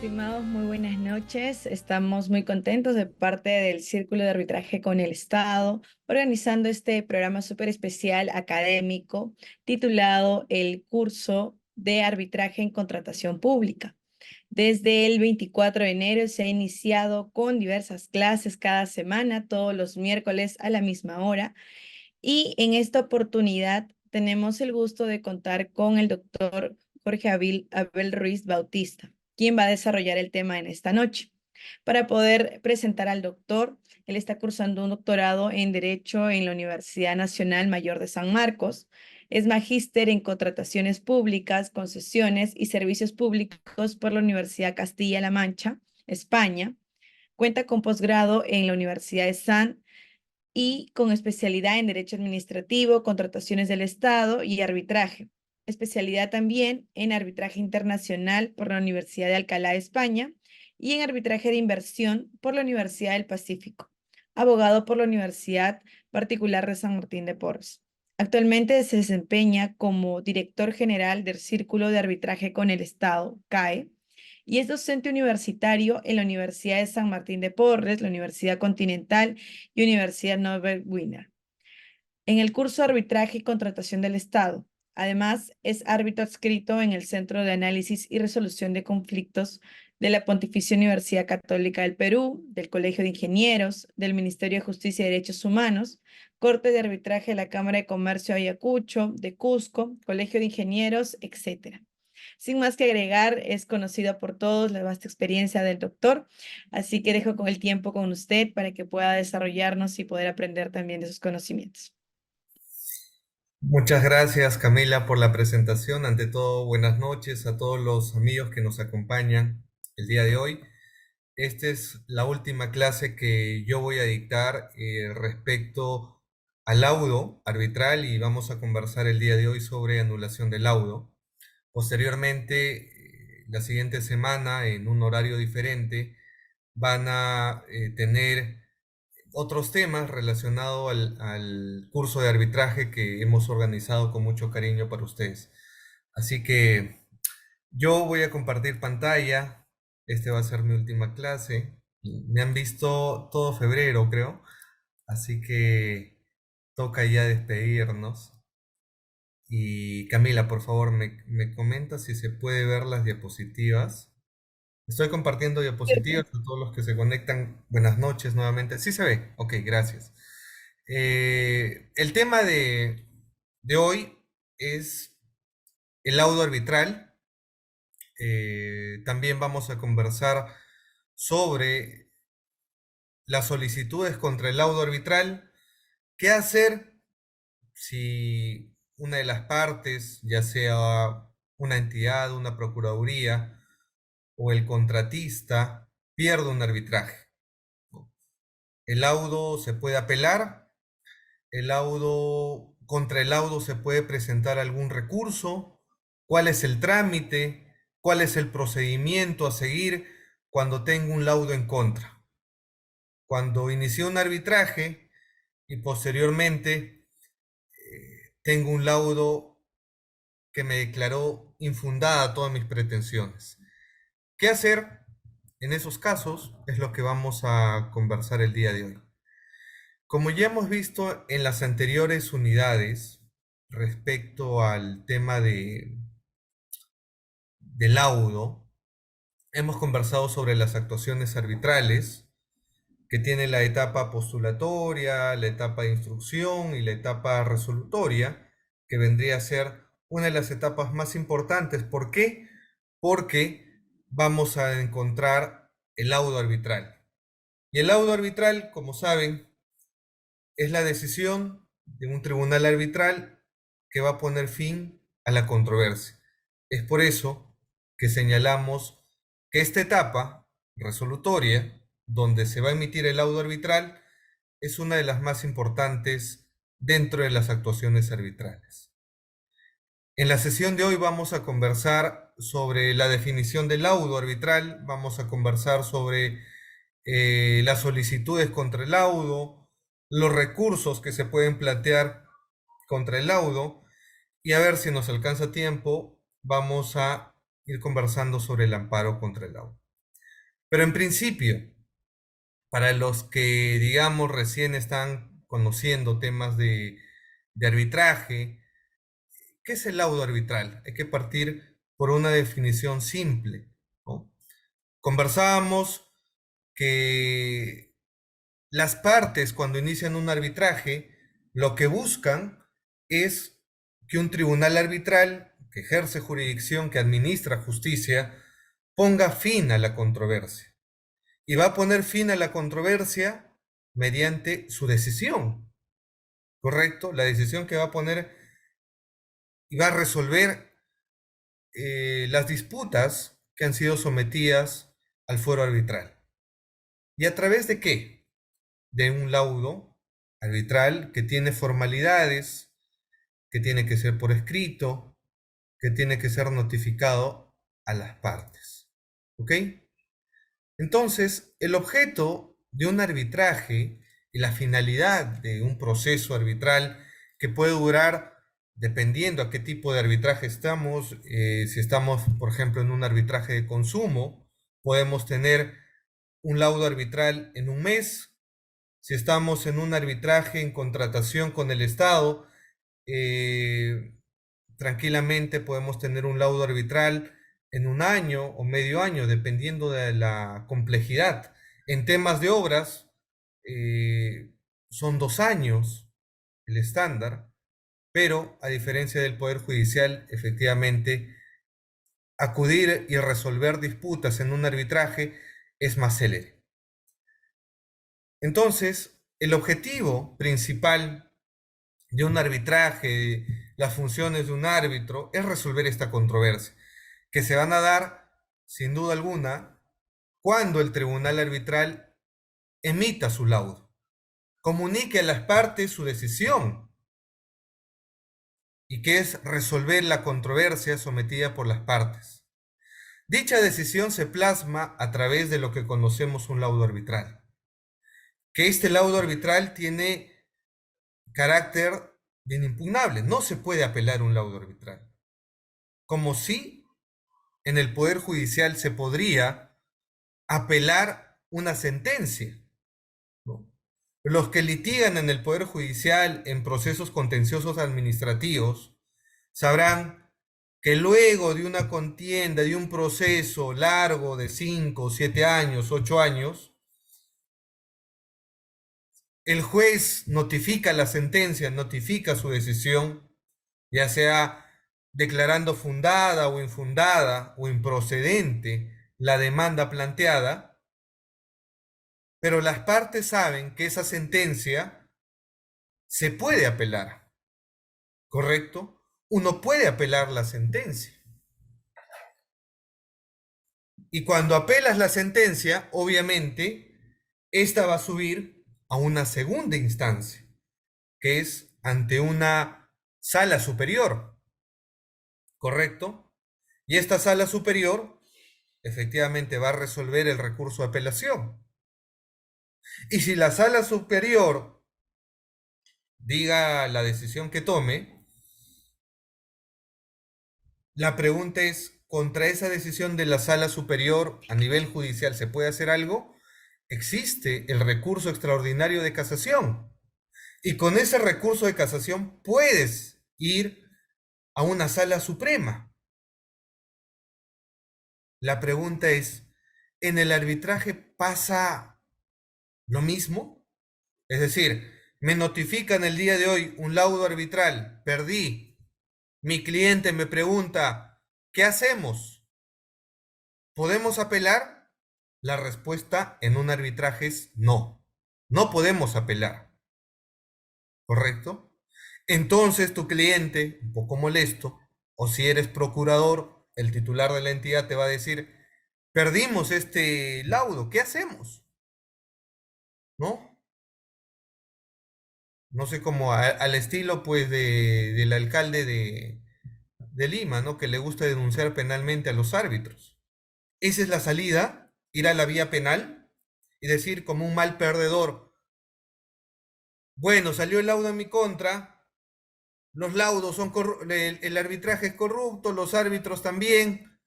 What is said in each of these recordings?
estimados, muy buenas noches. Estamos muy contentos de parte del Círculo de Arbitraje con el Estado, organizando este programa súper especial académico titulado El Curso de Arbitraje en Contratación Pública. Desde el 24 de enero se ha iniciado con diversas clases cada semana, todos los miércoles a la misma hora. Y en esta oportunidad tenemos el gusto de contar con el doctor Jorge Abel Ruiz Bautista, quien va a desarrollar el tema en esta noche. Para poder presentar al doctor, él está cursando un doctorado en Derecho en la Universidad Nacional Mayor de San Marcos. Es magíster en contrataciones públicas, concesiones y servicios públicos por la Universidad Castilla-La Mancha, España. Cuenta con posgrado en la Universidad de San y con especialidad en Derecho Administrativo, Contrataciones del Estado y Arbitraje. Especialidad también en Arbitraje Internacional por la Universidad de Alcalá, España, y en Arbitraje de Inversión por la Universidad del Pacífico. Abogado por la Universidad Particular de San Martín de Porres. Actualmente se desempeña como director general del Círculo de Arbitraje con el Estado, CAE, y es docente universitario en la Universidad de San Martín de Porres, la Universidad Continental y Universidad Norbert Wiener. En el curso de Arbitraje y Contratación del Estado. Además, es árbitro adscrito en el Centro de Análisis y Resolución de Conflictos de la Pontificia Universidad Católica del Perú, del Colegio de Ingenieros, del Ministerio de Justicia y Derechos Humanos, Corte de Arbitraje de la Cámara de Comercio de Ayacucho, de Cusco, Colegio de Ingenieros, etc. Sin más que agregar, es conocido por todos la vasta experiencia del doctor, así que dejo con el tiempo con usted para que pueda desarrollarnos y poder aprender también de sus conocimientos. Muchas gracias, Camila, por la presentación. Ante todo, buenas noches a todos los amigos que nos acompañan el día de hoy. Esta es la última clase que yo voy a dictar respecto al laudo arbitral y vamos a conversar el día de hoy sobre anulación del laudo. Posteriormente, la siguiente semana, en un horario diferente, van a tener otros temas relacionados al curso de arbitraje que hemos organizado con mucho cariño para ustedes. Así que yo voy a compartir pantalla. Este va a ser mi última clase. Me han visto todo febrero, creo. Así que toca ya despedirnos. Y Camila, por favor, me comenta si se puede ver las diapositivas. Estoy compartiendo diapositivas a todos los que se conectan. Buenas noches nuevamente. Sí se ve. Ok, gracias. El tema de hoy es el laudo arbitral. También vamos a conversar sobre las solicitudes contra el laudo arbitral. ¿Qué hacer si una de las partes, ya sea una entidad, una procuraduría o el contratista, pierde un arbitraje? El laudo se puede apelar, contra el laudo se puede presentar algún recurso, cuál es el trámite, cuál es el procedimiento a seguir cuando tengo un laudo en contra. Cuando inició un arbitraje y posteriormente tengo un laudo que me declaró infundada todas mis pretensiones. ¿Qué hacer en esos casos? Es lo que vamos a conversar el día de hoy. Como ya hemos visto en las anteriores unidades respecto al tema de laudo, hemos conversado sobre las actuaciones arbitrales, que tiene la etapa postulatoria, la etapa de instrucción y la etapa resolutoria, que vendría a ser una de las etapas más importantes. ¿Por qué? Porque vamos a encontrar el laudo arbitral. Y el laudo arbitral, como saben, es la decisión de un tribunal arbitral que va a poner fin a la controversia. Es por eso que señalamos que esta etapa resolutoria, donde se va a emitir el laudo arbitral, es una de las más importantes dentro de las actuaciones arbitrales. En la sesión de hoy vamos a conversar sobre la definición del laudo arbitral, vamos a conversar sobre las solicitudes contra el laudo, los recursos que se pueden plantear contra el laudo y a ver si nos alcanza tiempo, vamos a ir conversando sobre el amparo contra el laudo. Pero en principio, para los que, digamos, recién están conociendo temas de arbitraje, ¿qué es el laudo arbitral? Hay que partir por una definición simple, ¿no? Conversábamos que las partes cuando inician un arbitraje, lo que buscan es que un tribunal arbitral que ejerce jurisdicción, que administra justicia, ponga fin a la controversia. Y va a poner fin a la controversia mediante su decisión, ¿correcto? La decisión que va a poner y va a resolver las disputas que han sido sometidas al fuero arbitral. ¿Y a través de qué? De un laudo arbitral que tiene formalidades, que tiene que ser por escrito, que tiene que ser notificado a las partes. ¿Ok? Entonces, el objeto de un arbitraje y la finalidad de un proceso arbitral que puede durar, dependiendo a qué tipo de arbitraje estamos, si estamos, por ejemplo, en un arbitraje de consumo, podemos tener un laudo arbitral en un mes. Si estamos en un arbitraje en contratación con el Estado, eh, tranquilamente podemos tener un laudo arbitral en un año o medio año, dependiendo de la complejidad. En temas de obras, son 2 años el estándar, pero a diferencia del Poder Judicial, efectivamente, acudir y resolver disputas en un arbitraje es más célere. Entonces, el objetivo principal de un arbitraje, las funciones de un árbitro, es resolver esta controversia, que se van a dar, sin duda alguna, cuando el tribunal arbitral emita su laudo, comunique a las partes su decisión, y que es resolver la controversia sometida por las partes. Dicha decisión se plasma a través de lo que conocemos un laudo arbitral, que este laudo arbitral tiene carácter de inimpugnable, no se puede apelar un laudo arbitral, como si en el Poder Judicial se podría apelar una sentencia, ¿no? Los que litigan en el Poder Judicial en procesos contenciosos administrativos sabrán que luego de una contienda, de un proceso largo de 5, 7 años, 8 años, el juez notifica la sentencia, notifica su decisión, ya sea declarando fundada o infundada o improcedente la demanda planteada, pero las partes saben que esa sentencia se puede apelar, ¿correcto? Uno puede apelar la sentencia. Y cuando apelas la sentencia, obviamente, esta va a subir a una segunda instancia, que es ante una sala superior, ¿correcto? Y esta sala superior efectivamente va a resolver el recurso de apelación. Y si la sala superior diga la decisión que tome, la pregunta es, ¿contra esa decisión de la sala superior a nivel judicial se puede hacer algo? Existe el recurso extraordinario de casación. Y con ese recurso de casación puedes ir a una sala suprema. La pregunta es, ¿en el arbitraje pasa lo mismo? Es decir, me notifican el día de hoy un laudo arbitral, perdí. Mi cliente me pregunta, ¿qué hacemos? ¿Podemos apelar? La respuesta en un arbitraje es no. No podemos apelar, ¿correcto? Entonces tu cliente, un poco molesto, o si eres procurador, el titular de la entidad te va a decir, perdimos este laudo, ¿qué hacemos? ¿No? No sé cómo, al estilo pues del alcalde de Lima, ¿no? Que le gusta denunciar penalmente a los árbitros. Esa es la salida, ir a la vía penal y decir como un mal perdedor, bueno, salió el laudo en mi contra, los laudos son el arbitraje es corrupto, los árbitros también,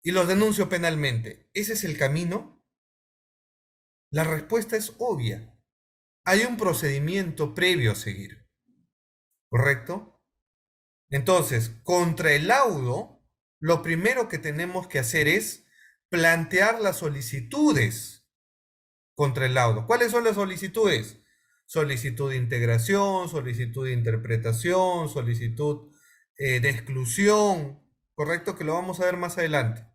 y los denuncio penalmente. ¿Ese es el camino? La respuesta es obvia. Hay un procedimiento previo a seguir, ¿correcto? Entonces, contra el laudo, lo primero que tenemos que hacer es plantear las solicitudes contra el laudo. ¿Cuáles son las solicitudes? Solicitud de integración, solicitud de interpretación, solicitud de exclusión, ¿correcto? Que lo vamos a ver más adelante.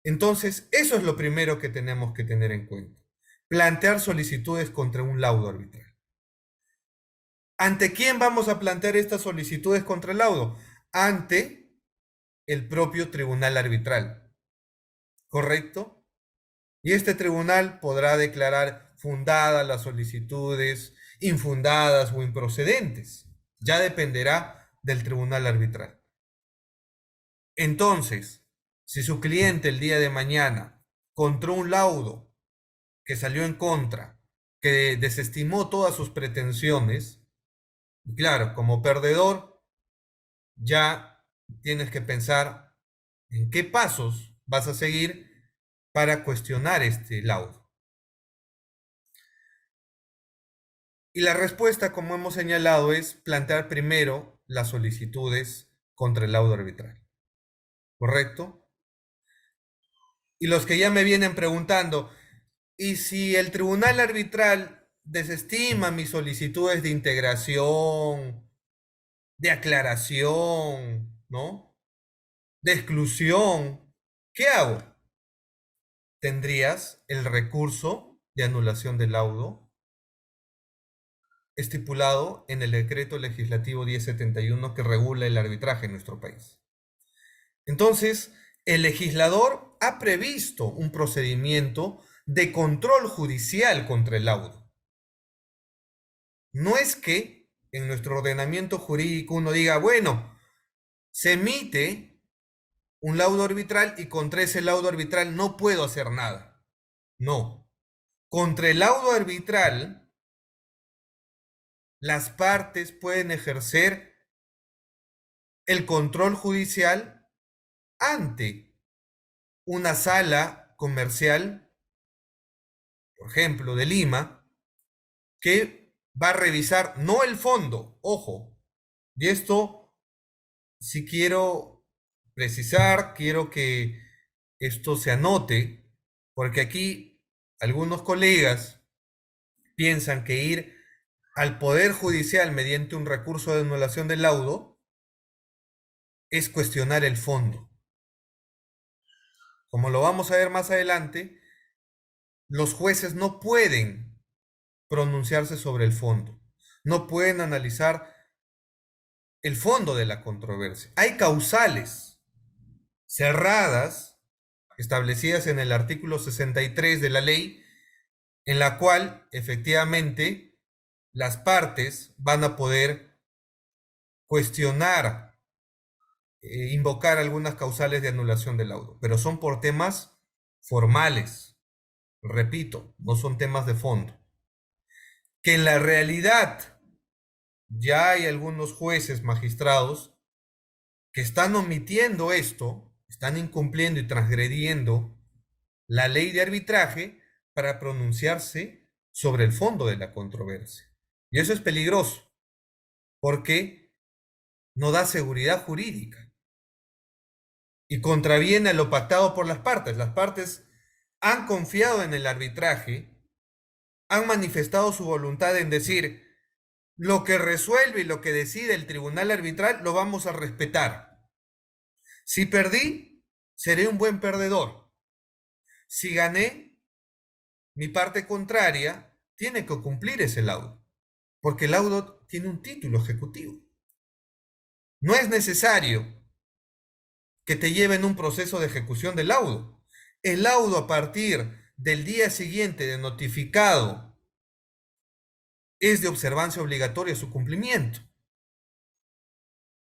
Entonces, eso es lo primero que tenemos que tener en cuenta. Plantear solicitudes contra un laudo arbitral. ¿Ante quién vamos a plantear estas solicitudes contra el laudo? Ante el propio tribunal arbitral, ¿correcto? Y este tribunal podrá declarar fundadas las solicitudes, infundadas o improcedentes. Ya dependerá del tribunal arbitral. Entonces, si su cliente el día de mañana contra un laudo que salió en contra, que desestimó todas sus pretensiones, y claro, como perdedor, ya tienes que pensar en qué pasos vas a seguir para cuestionar este laudo. Y la respuesta, como hemos señalado, es plantear primero las solicitudes contra el laudo arbitral. ¿Correcto? Y los que ya me vienen preguntando, ¿y si el tribunal arbitral desestima mis solicitudes de integración, de aclaración, ¿no? De exclusión, ¿qué hago? Tendrías el recurso de anulación del laudo estipulado en el decreto legislativo 1071 que regula el arbitraje en nuestro país. Entonces, el legislador ha previsto un procedimiento de control judicial contra el laudo. No es que en nuestro ordenamiento jurídico uno diga, bueno, se emite un laudo arbitral y contra ese laudo arbitral no puedo hacer nada. No. Contra el laudo arbitral, las partes pueden ejercer el control judicial ante una sala comercial, por ejemplo, de Lima, que va a revisar no el fondo, ojo, y esto si quiero precisar, quiero que esto se anote, porque aquí algunos colegas piensan que ir al Poder Judicial mediante un recurso de anulación del laudo es cuestionar el fondo. Como lo vamos a ver más adelante, los jueces no pueden pronunciarse sobre el fondo, no pueden analizar el fondo de la controversia. Hay causales cerradas establecidas en el artículo 63 de la ley, en la cual efectivamente las partes van a poder cuestionar, invocar algunas causales de anulación del laudo, pero son por temas formales, repito, no son temas de fondo. Que en la realidad ya hay algunos jueces, magistrados, que están omitiendo esto, están incumpliendo y transgrediendo la ley de arbitraje para pronunciarse sobre el fondo de la controversia. Y eso es peligroso, porque no da seguridad jurídica y contraviene a lo pactado por las partes. Las partes han confiado en el arbitraje, han manifestado su voluntad en decir, lo que resuelve y lo que decide el tribunal arbitral lo vamos a respetar. Si perdí, seré un buen perdedor. Si gané, mi parte contraria tiene que cumplir ese laudo, porque el laudo tiene un título ejecutivo. No es necesario que te lleven un proceso de ejecución del laudo. El laudo a partir del día siguiente de notificado es de observancia obligatoria su cumplimiento.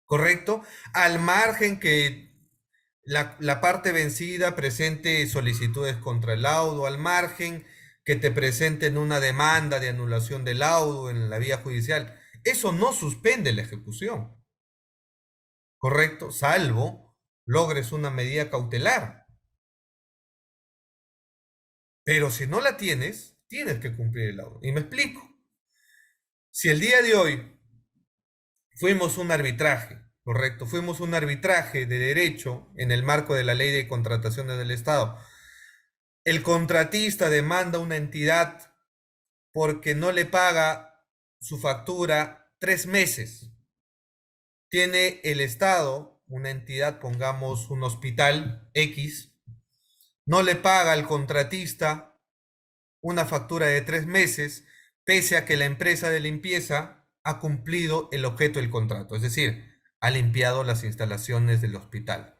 ¿Correcto? Al margen que la parte vencida presente solicitudes contra el laudo, al margen que te presenten una demanda de anulación del laudo en la vía judicial. Eso no suspende la ejecución, ¿correcto? Salvo logres una medida cautelar. Pero si no la tienes, tienes que cumplir el laudo. Y me explico. Si el día de hoy fuimos un arbitraje, correcto, fuimos un arbitraje de derecho en el marco de la ley de contrataciones del Estado, el contratista demanda a una entidad porque no le paga su factura 3 meses. Tiene el Estado, una entidad, pongamos un hospital X, no le paga al contratista una factura de 3 meses, pese a que la empresa de limpieza ha cumplido el objeto del contrato, es decir, ha limpiado las instalaciones del hospital.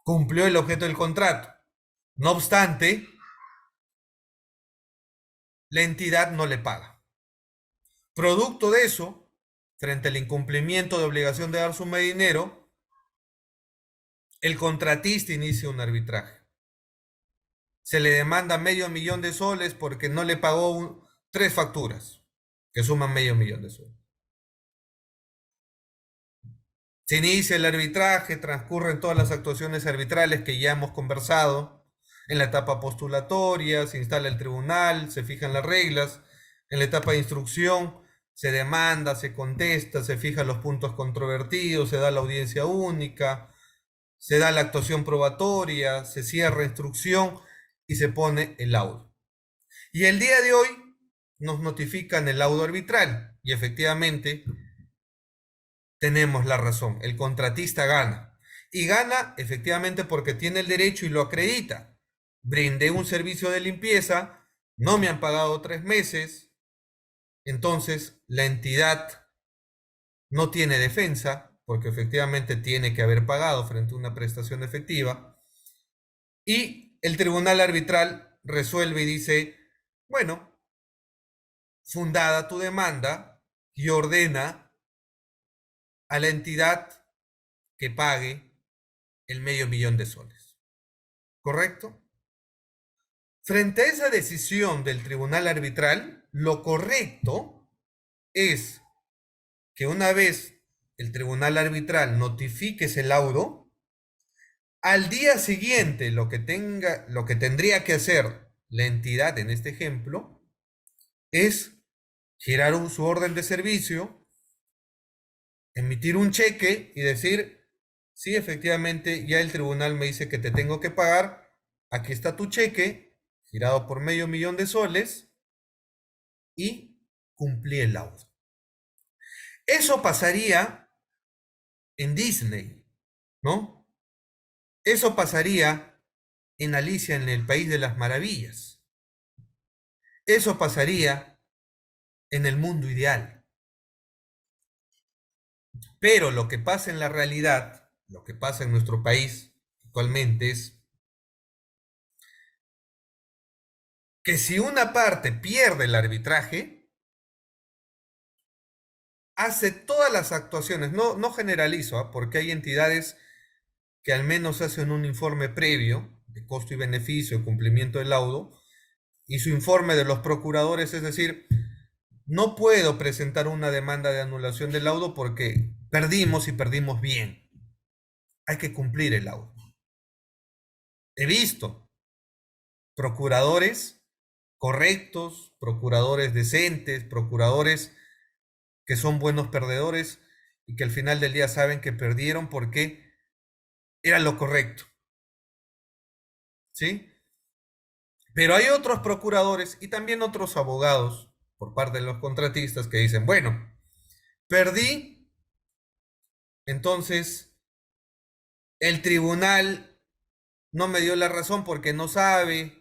Cumplió el objeto del contrato. No obstante, la entidad no le paga. Producto de eso, frente al incumplimiento de obligación de dar suma de dinero, el contratista inicia un arbitraje. Se le demanda $500,000 porque no le pagó 3 facturas, que suman $500,000. Se inicia el arbitraje, transcurren todas las actuaciones arbitrales que ya hemos conversado. En la etapa postulatoria se instala el tribunal, se fijan las reglas. En la etapa de instrucción se demanda, se contesta, se fijan los puntos controvertidos, se da la audiencia única, se da la actuación probatoria, se cierra instrucción y se pone el laudo. Y el día de hoy nos notifican el laudo arbitral y efectivamente tenemos la razón, el contratista gana. Y gana efectivamente porque tiene el derecho y lo acredita. Brindé un servicio de limpieza, no me han pagado 3 meses, entonces la entidad no tiene defensa, porque efectivamente tiene que haber pagado frente a una prestación efectiva, y el tribunal arbitral resuelve y dice, bueno, fundada tu demanda, y ordena a la entidad que pague el $500,000. ¿Correcto? Frente a esa decisión del tribunal arbitral, lo correcto es que una vez el tribunal arbitral notifique ese laudo, al día siguiente lo que tendría que hacer la entidad en este ejemplo es girar su orden de servicio, emitir un cheque y decir, sí, efectivamente, ya el tribunal me dice que te tengo que pagar, aquí está tu cheque, girado por $500,000 y cumplí el laudo. Eso pasaría en Disney, ¿no? Eso pasaría en Alicia en el País de las Maravillas. Eso pasaría en el mundo ideal. Pero lo que pasa en la realidad, lo que pasa en nuestro país actualmente es que si una parte pierde el arbitraje, hace todas las actuaciones, no generalizo, porque hay entidades que al menos hacen un informe previo de costo y beneficio, de cumplimiento del laudo, y su informe de los procuradores, es decir, no puedo presentar una demanda de anulación del laudo porque perdimos y perdimos bien. Hay que cumplir el laudo. He visto procuradores correctos, procuradores decentes, procuradores que son buenos perdedores y que al final del día saben que perdieron porque era lo correcto. ¿Sí? Pero hay otros procuradores y también otros abogados por parte de los contratistas que dicen, bueno, perdí, entonces el tribunal no me dio la razón porque no sabe,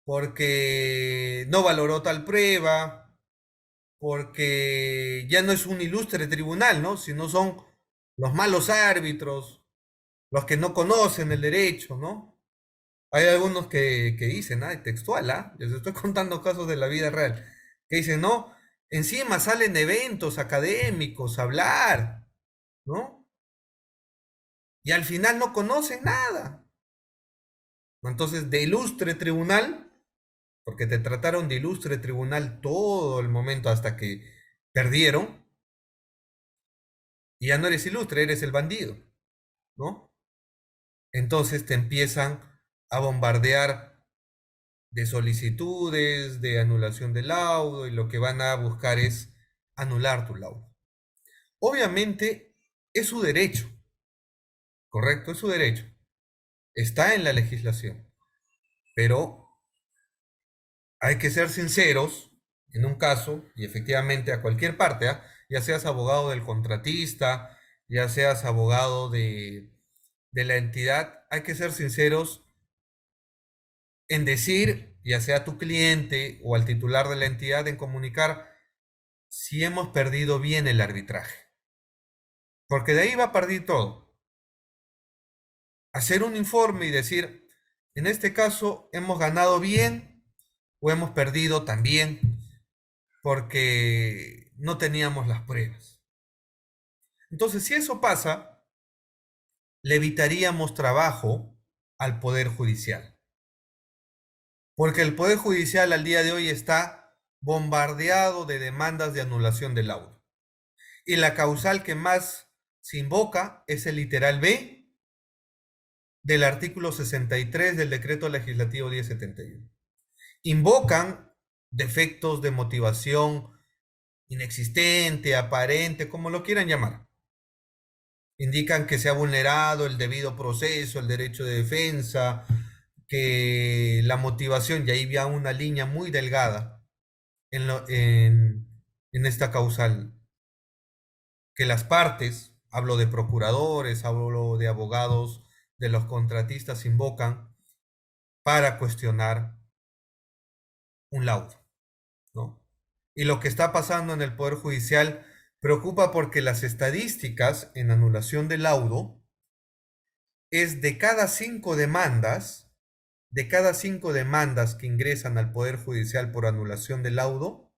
porque no valoró tal prueba, porque ya no es un ilustre tribunal, ¿no? Sino son los malos árbitros, los que no conocen el derecho, ¿no? Hay algunos que dicen, textual, les estoy contando casos de la vida real, que dicen, no, encima salen eventos académicos a hablar, ¿no? Y al final no conocen nada. Entonces, de ilustre tribunal, porque te trataron de ilustre tribunal todo el momento hasta que perdieron, y ya no eres ilustre, eres el bandido, ¿no? Entonces te empiezan a bombardear de solicitudes, de anulación del laudo, y lo que van a buscar es anular tu laudo. Obviamente es su derecho, ¿correcto? Es su derecho. Está en la legislación, pero hay que ser sinceros en un caso, y efectivamente a cualquier parte, ¿ah? Ya seas abogado del contratista, ya seas abogado de la entidad, hay que ser sinceros en decir, ya sea a tu cliente o al titular de la entidad, en comunicar si hemos perdido bien el arbitraje. Porque de ahí va a partir todo. Hacer un informe y decir, en este caso hemos ganado bien o hemos perdido también porque no teníamos las pruebas. Entonces, si eso pasa, le evitaríamos trabajo al Poder Judicial. Porque el Poder Judicial al día de hoy está bombardeado de demandas de anulación del laudo. Y la causal que más se invoca es el literal B del artículo 63 del decreto legislativo 1071. Invocan defectos de motivación inexistente, aparente, como lo quieran llamar. Indican que se ha vulnerado el debido proceso, el derecho de defensa, que la motivación, y ahí había una línea muy delgada en esta causal, que las partes, hablo de procuradores, hablo de abogados, de los contratistas, invocan para cuestionar un laudo, ¿no? Y lo que está pasando en el Poder Judicial preocupa porque las estadísticas en anulación de laudo es de cada cinco demandas que ingresan al Poder Judicial por anulación de laudo,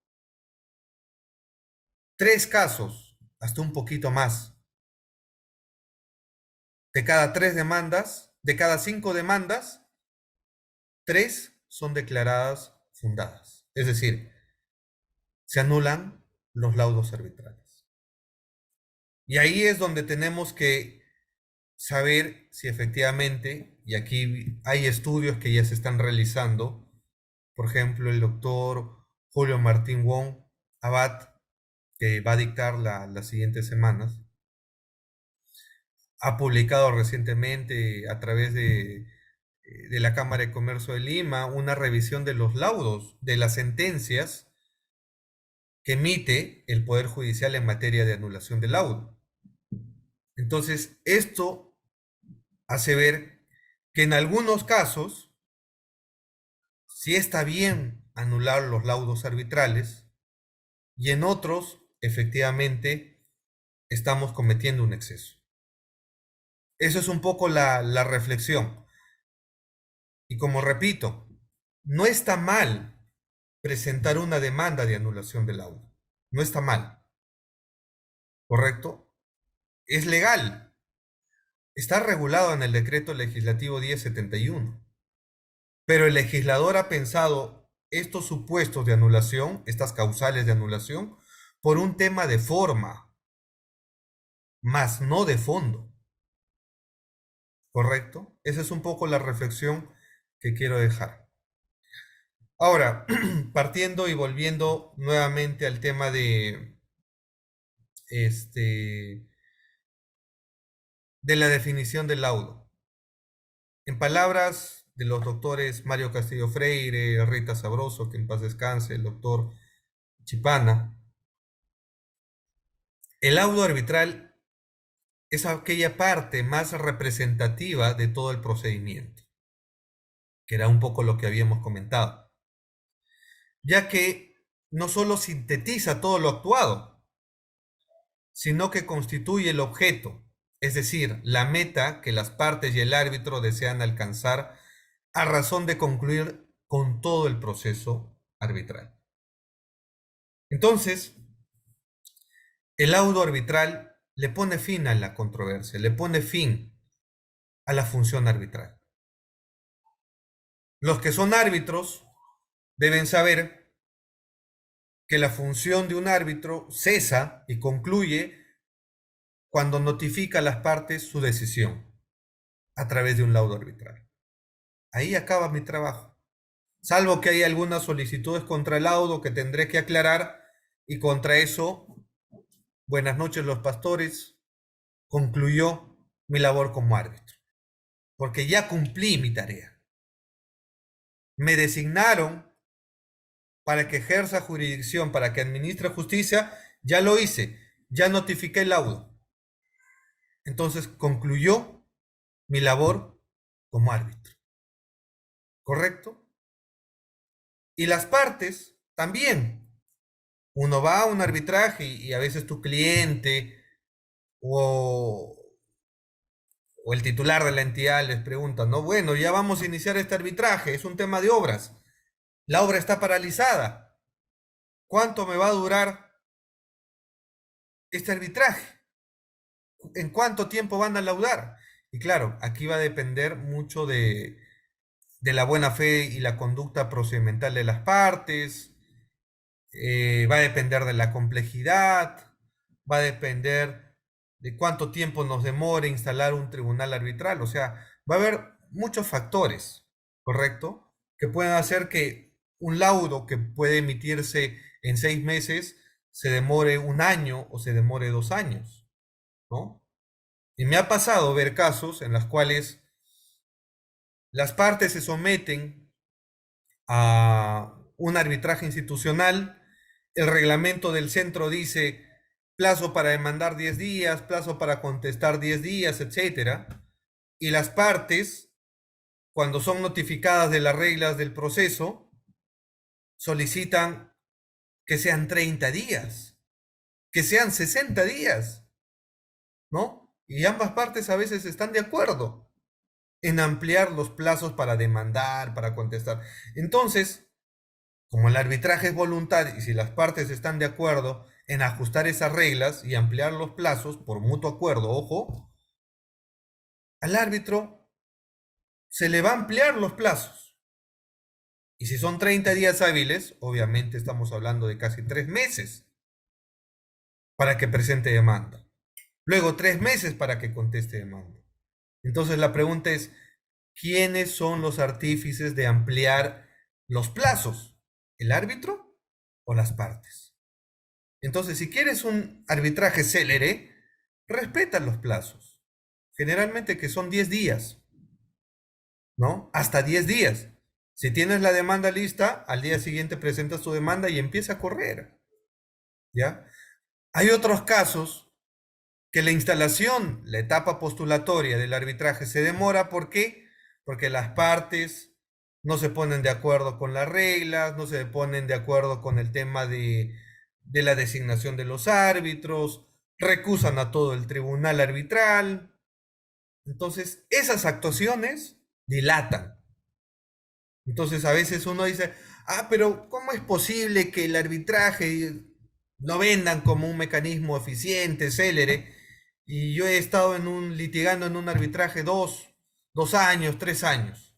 3 casos, hasta un poquito más, de cada 3 demandas, de cada 5 demandas, 3 son declaradas fundadas. Es decir, se anulan los laudos arbitrales. Y ahí es donde tenemos que saber si efectivamente, y aquí hay estudios que ya se están realizando, por ejemplo, el doctor Julio Martín Wong Abad, que va a dictar las siguientes semanas, ha publicado recientemente a través de la Cámara de Comercio de Lima una revisión de los laudos, de las sentencias que emite el Poder Judicial en materia de anulación de laudo. Entonces, esto hace ver que en algunos casos sí está bien anular los laudos arbitrales y en otros, efectivamente, estamos cometiendo un exceso. Eso es un poco la reflexión. Y como repito, no está mal presentar una demanda de anulación del laudo. No está mal, ¿correcto? Es legal. Está regulado en el decreto legislativo 1071. Pero el legislador ha pensado estos supuestos de anulación, estas causales de anulación, por un tema de forma, más no de fondo. ¿Correcto? Esa es un poco la reflexión que quiero dejar. Ahora, partiendo y volviendo nuevamente al tema este, de la definición del laudo. En palabras de los doctores Mario Castillo Freire, Rita Sabroso, que en paz descanse, el doctor Chipana, el laudo arbitral es aquella parte más representativa de todo el procedimiento, que era un poco lo que habíamos comentado, ya que no solo sintetiza todo lo actuado, sino que constituye el objeto, es decir, la meta que las partes y el árbitro desean alcanzar a razón de concluir con todo el proceso arbitral. Entonces, el laudo arbitral le pone fin a la controversia, le pone fin a la función arbitral. Los que son árbitros deben saber que la función de un árbitro cesa y concluye cuando notifica a las partes su decisión. a través de un laudo arbitral. Ahí acaba mi trabajo. Salvo que haya algunas solicitudes contra el laudo que tendré que aclarar, y contra eso, buenas noches los pastores, concluyó mi labor como árbitro, porque ya cumplí mi tarea. Me designaron para que ejerza jurisdicción, para que administre justicia, ya lo hice, ya notifiqué el laudo. Entonces concluyó mi labor como árbitro, ¿correcto? Y las partes también. Uno va a un arbitraje y a veces tu cliente o, o el titular de la entidad les pregunta, no, bueno, ya vamos a iniciar este arbitraje, es un tema de obras, la obra está paralizada, ¿cuánto me va a durar este arbitraje? ¿En cuánto tiempo van a laudar? Y claro, aquí va a depender mucho de la buena fe y la conducta procedimental de las partes, va a depender de la complejidad, va a depender de cuánto tiempo nos demore instalar un tribunal arbitral, o sea, va a haber muchos factores, ¿correcto? Que pueden hacer que un laudo que puede emitirse en 6 meses se demore un año o se demore 2 años, ¿no? Y me ha pasado ver casos en los cuales las partes se someten a un arbitraje institucional, el reglamento del centro dice plazo para demandar 10 días, plazo para contestar 10 días, etcétera, y las partes, cuando son notificadas de las reglas del proceso, solicitan que sean 30 días, que sean 60 días, ¿no? Y ambas partes a veces están de acuerdo en ampliar los plazos para demandar, para contestar. Entonces, como el arbitraje es voluntario y si las partes están de acuerdo en ajustar esas reglas y ampliar los plazos por mutuo acuerdo, ojo, al árbitro se le va a ampliar los plazos. Y si son 30 días hábiles, obviamente estamos hablando de casi 3 meses para que presente demanda. Luego 3 meses para que conteste demanda. Entonces la pregunta es, ¿quiénes son los artífices de ampliar los plazos? ¿El árbitro o las partes? Entonces, si quieres un arbitraje célere, respeta los plazos. Generalmente que son 10 días, ¿no? Hasta 10 días. Si tienes la demanda lista, al día siguiente presentas tu demanda y empieza a correr, ¿ya? Hay otros casos que la instalación, la etapa postulatoria del arbitraje se demora. ¿Por qué? Porque las partes no se ponen de acuerdo con las reglas, no se ponen de acuerdo con el tema de la designación de los árbitros, recusan a todo el tribunal arbitral. Entonces, esas actuaciones dilatan. Entonces, a veces uno dice, pero ¿cómo es posible que el arbitraje lo vendan como un mecanismo eficiente, célere? Y yo he estado litigando en un arbitraje 2 años, 3 años.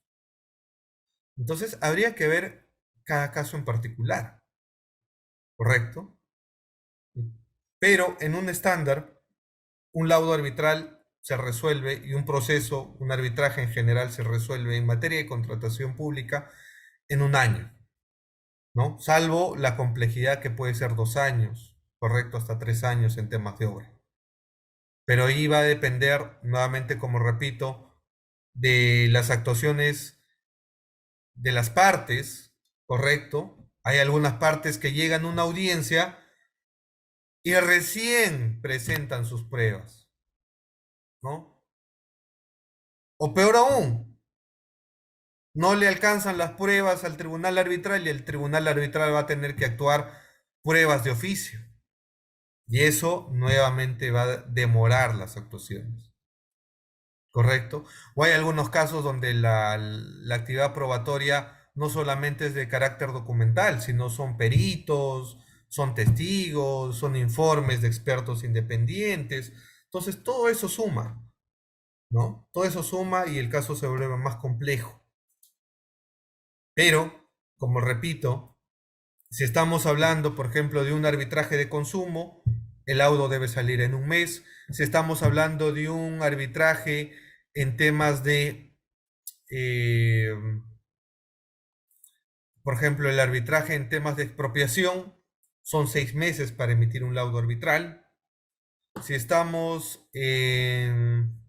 Entonces, habría que ver cada caso en particular, ¿correcto? Pero en un estándar, un laudo arbitral se resuelve y un proceso, un arbitraje en general se resuelve en materia de contratación pública en un año, ¿no? Salvo la complejidad que puede ser 2 años, correcto, hasta 3 años en temas de obra. Pero ahí va a depender, nuevamente, como repito, de las actuaciones de las partes, correcto. Hay algunas partes que llegan a una audiencia y recién presentan sus pruebas, ¿no? O peor aún, no le alcanzan las pruebas al tribunal arbitral y el tribunal arbitral va a tener que actuar pruebas de oficio. Y eso nuevamente va a demorar las actuaciones, ¿correcto? O hay algunos casos donde la actividad probatoria no solamente es de carácter documental, sino son peritos, son testigos, son informes de expertos independientes. Entonces, todo eso suma, ¿no? Todo eso suma y el caso se vuelve más complejo. Pero, como repito, si estamos hablando, por ejemplo, de un arbitraje de consumo, el laudo debe salir en un mes. Si estamos hablando de un arbitraje en temas de, eh, por ejemplo, el arbitraje en temas de expropiación, son 6 meses para emitir un laudo arbitral. Si estamos en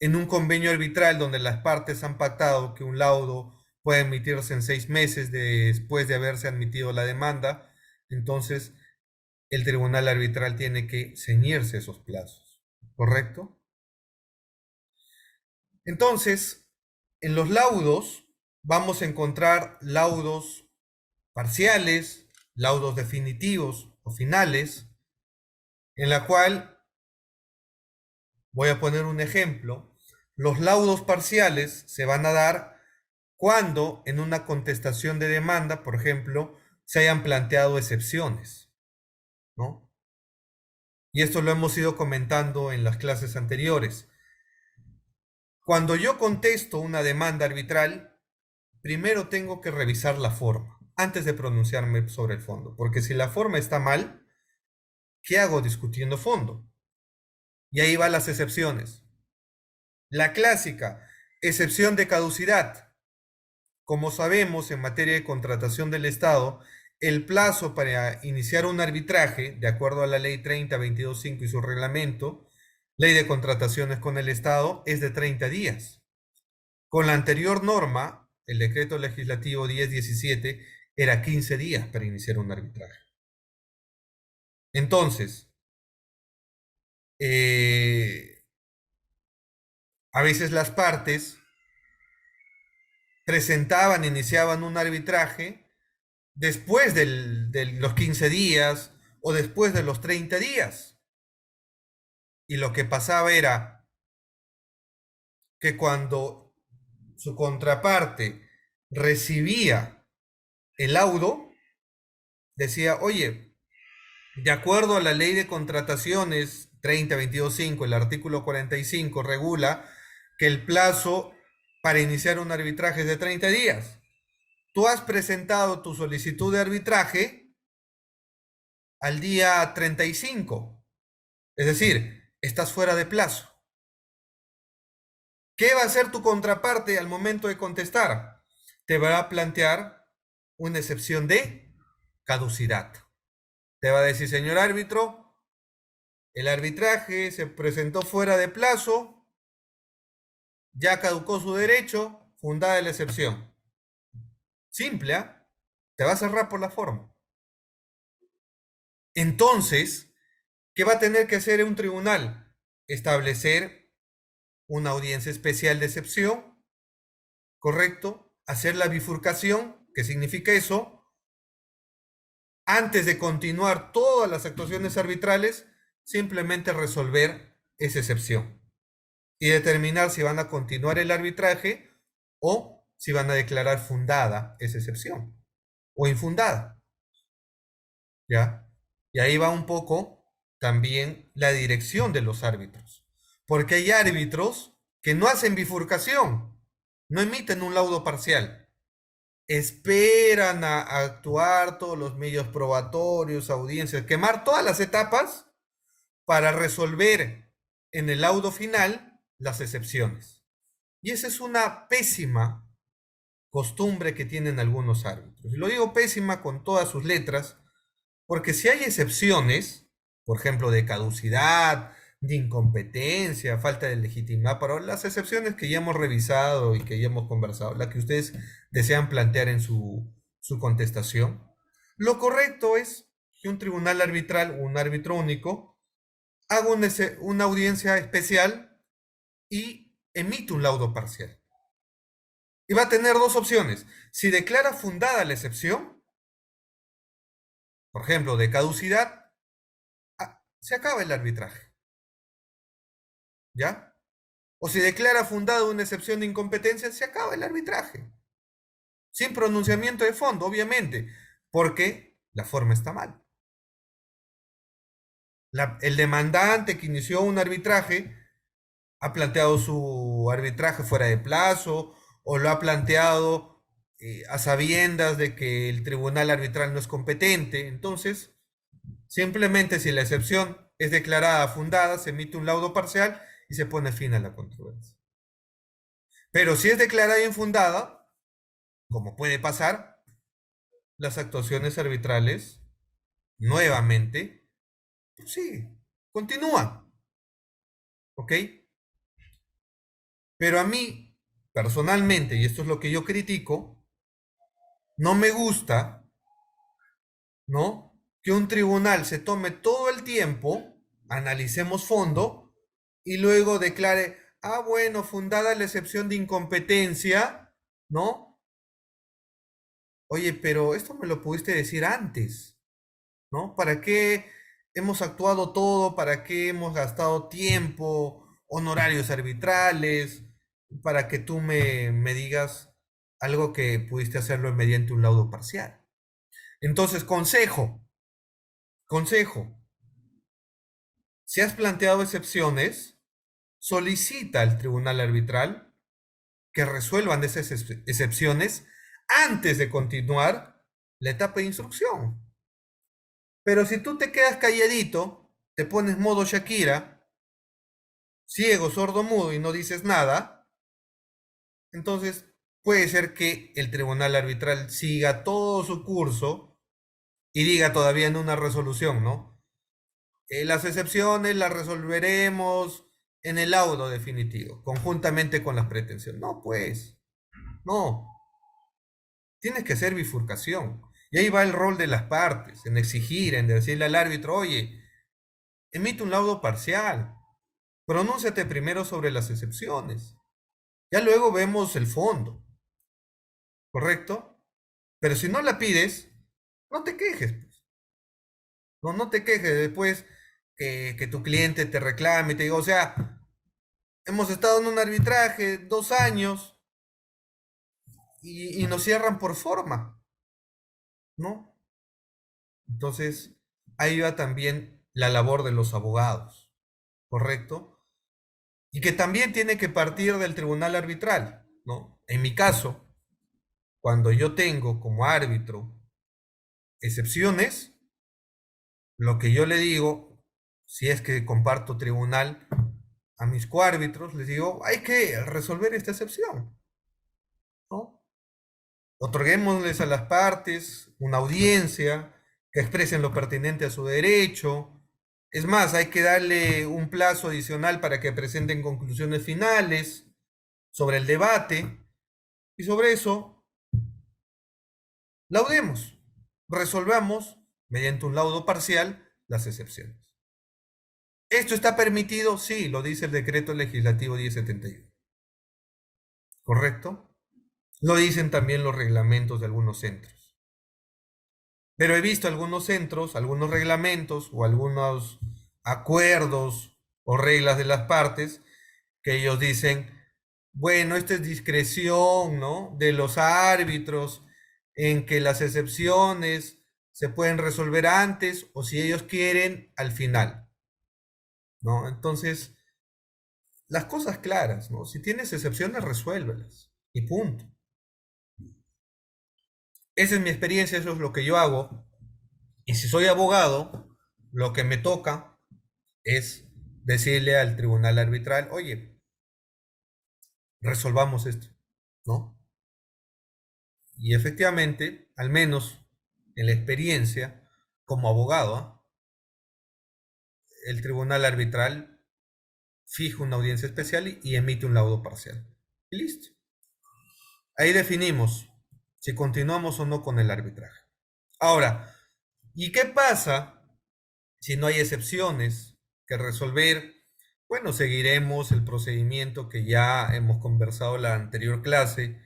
un convenio arbitral donde las partes han pactado que un laudo puede emitirse en 6 meses después de haberse admitido la demanda, entonces el tribunal arbitral tiene que ceñirse esos plazos, ¿correcto? Entonces, en los laudos vamos a encontrar laudos parciales, laudos definitivos o finales, en la cual, voy a poner un ejemplo, los laudos parciales se van a dar cuando en una contestación de demanda, por ejemplo, se hayan planteado excepciones, ¿no? Y esto lo hemos ido comentando en las clases anteriores. Cuando yo contesto una demanda arbitral, primero tengo que revisar la forma antes de pronunciarme sobre el fondo, porque si la forma está mal, ¿qué hago discutiendo fondo? Y ahí van las excepciones. La clásica, excepción de caducidad. Como sabemos, en materia de contratación del Estado, el plazo para iniciar un arbitraje, de acuerdo a la ley 30.22.5 y su reglamento, ley de contrataciones con el Estado, es de 30 días. Con la anterior norma, el decreto legislativo 1017, era 15 días para iniciar un arbitraje. Entonces, a veces las partes presentaban, iniciaban un arbitraje después de los 15 días o después de los 30 días. Y lo que pasaba era que cuando su contraparte recibía el laudo, decía, oye, de acuerdo a la ley de contrataciones 30.22.5, el artículo 45 regula que el plazo para iniciar un arbitraje es de 30 días. Tú has presentado tu solicitud de arbitraje al día 35, es decir, estás fuera de plazo. ¿Qué va a hacer tu contraparte al momento de contestar? Te va a plantear una excepción de caducidad. Te va a decir, señor árbitro, el arbitraje se presentó fuera de plazo, ya caducó su derecho, fundada la excepción. Simple, ¿eh? Te va a cerrar por la forma. Entonces, ¿qué va a tener que hacer un tribunal? Establecer una audiencia especial de excepción, ¿correcto? Hacer la bifurcación, ¿qué significa eso? Antes de continuar todas las actuaciones arbitrales, simplemente resolver esa excepción y determinar si van a continuar el arbitraje o si van a declarar fundada esa excepción o infundada, ¿ya? Y ahí va un poco también la dirección de los árbitros, porque hay árbitros que no hacen bifurcación, no emiten un laudo parcial, esperan a actuar todos los medios probatorios, audiencias, quemar todas las etapas para resolver en el laudo final las excepciones. Y esa es una pésima costumbre que tienen algunos árbitros. Y lo digo pésima con todas sus letras, porque si hay excepciones, por ejemplo, de caducidad, de incompetencia, falta de legitimidad, para las excepciones que ya hemos revisado y que ya hemos conversado, la que ustedes desean plantear en su contestación, lo correcto es que un tribunal arbitral, un árbitro único, haga una audiencia especial y emite un laudo parcial. Y va a tener dos opciones. Si declara fundada la excepción, por ejemplo, de caducidad, se acaba el arbitraje. ¿Ya? O si declara fundada una excepción de incompetencia, se acaba el arbitraje. Sin pronunciamiento de fondo, obviamente, porque la forma está mal. El demandante que inició un arbitraje ha planteado su arbitraje fuera de plazo o lo ha planteado a sabiendas de que el tribunal arbitral no es competente. Entonces, simplemente si la excepción es declarada fundada, se emite un laudo parcial y se pone fin a la controversia. Pero si es declarada infundada, como puede pasar, las actuaciones arbitrales nuevamente, pues sí, continúan, ¿ok? Pero a mí, personalmente, y esto es lo que yo critico, no me gusta, ¿no? Que un tribunal se tome todo el tiempo, analicemos fondo, y luego declare, ah, bueno, fundada la excepción de incompetencia, ¿no? Oye, pero esto me lo pudiste decir antes, ¿no? ¿Para qué hemos actuado todo? ¿Para qué hemos gastado tiempo, honorarios arbitrales, para que tú me digas algo que pudiste hacerlo mediante un laudo parcial? Entonces, consejo, si has planteado excepciones, solicita al tribunal arbitral que resuelvan esas excepciones antes de continuar la etapa de instrucción. Pero si tú te quedas calladito, te pones modo Shakira, ciego, sordo, mudo y no dices nada, entonces puede ser que el tribunal arbitral siga todo su curso y diga todavía en una resolución, ¿no? Las excepciones las resolveremos en el laudo definitivo, conjuntamente con las pretensiones. No, pues, no. Tienes que hacer bifurcación. Y ahí va el rol de las partes, en exigir, en decirle al árbitro, oye, emite un laudo parcial, pronúnciate primero sobre las excepciones. Ya luego vemos el fondo, ¿correcto? Pero si no la pides, no te quejes, pues. No, no te quejes después que tu cliente te reclame y te diga, o sea, hemos estado en un arbitraje 2 años y nos cierran por forma, ¿no? Entonces, ahí va también la labor de los abogados, ¿correcto? Y que también tiene que partir del tribunal arbitral, ¿no? En mi caso, cuando yo tengo como árbitro excepciones, lo que yo le digo, si es que comparto tribunal a mis coárbitros, les digo, hay que resolver esta excepción, ¿no? Otorguémosles a las partes una audiencia, que expresen lo pertinente a su derecho. Es más, hay que darle un plazo adicional para que presenten conclusiones finales sobre el debate y sobre eso laudemos, resolvamos mediante un laudo parcial las excepciones. ¿Esto está permitido? Sí, lo dice el decreto legislativo 1071. ¿Correcto? Lo dicen también los reglamentos de algunos centros. Pero he visto algunos centros, algunos reglamentos o algunos acuerdos o reglas de las partes que ellos dicen, bueno, esta es discreción, ¿no? De los árbitros en que las excepciones se pueden resolver antes o si ellos quieren al final, ¿no? Entonces, las cosas claras, ¿no? Si tienes excepciones, resuélvelas y punto. Esa es mi experiencia, eso es lo que yo hago. Y si soy abogado, lo que me toca es decirle al tribunal arbitral, oye, resolvamos esto, ¿no? Y efectivamente, al menos en la experiencia como abogado, ¿ah? El tribunal arbitral fija una audiencia especial y emite un laudo parcial. Y listo. Ahí definimos si continuamos o no con el arbitraje. Ahora, ¿y qué pasa si no hay excepciones que resolver? Bueno, seguiremos el procedimiento que ya hemos conversado en la anterior clase,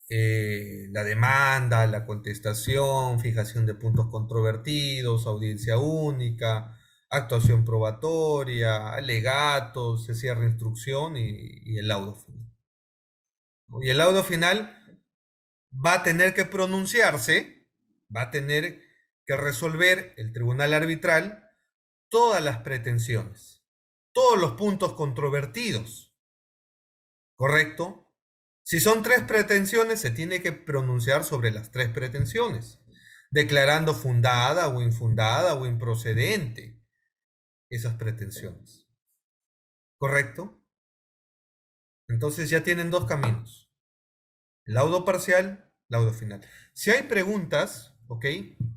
la demanda, la contestación, fijación de puntos controvertidos, audiencia única, actuación probatoria, alegatos, se cierra instrucción y el laudo final. Y el laudo final va a tener que pronunciarse, va a tener que resolver el tribunal arbitral todas las pretensiones, todos los puntos controvertidos, ¿correcto? Si son 3 pretensiones, se tiene que pronunciar sobre las 3 pretensiones, declarando fundada o infundada o improcedente esas pretensiones, ¿correcto? Entonces ya tienen dos caminos. Laudo parcial, laudo final. Si hay preguntas, ¿ok?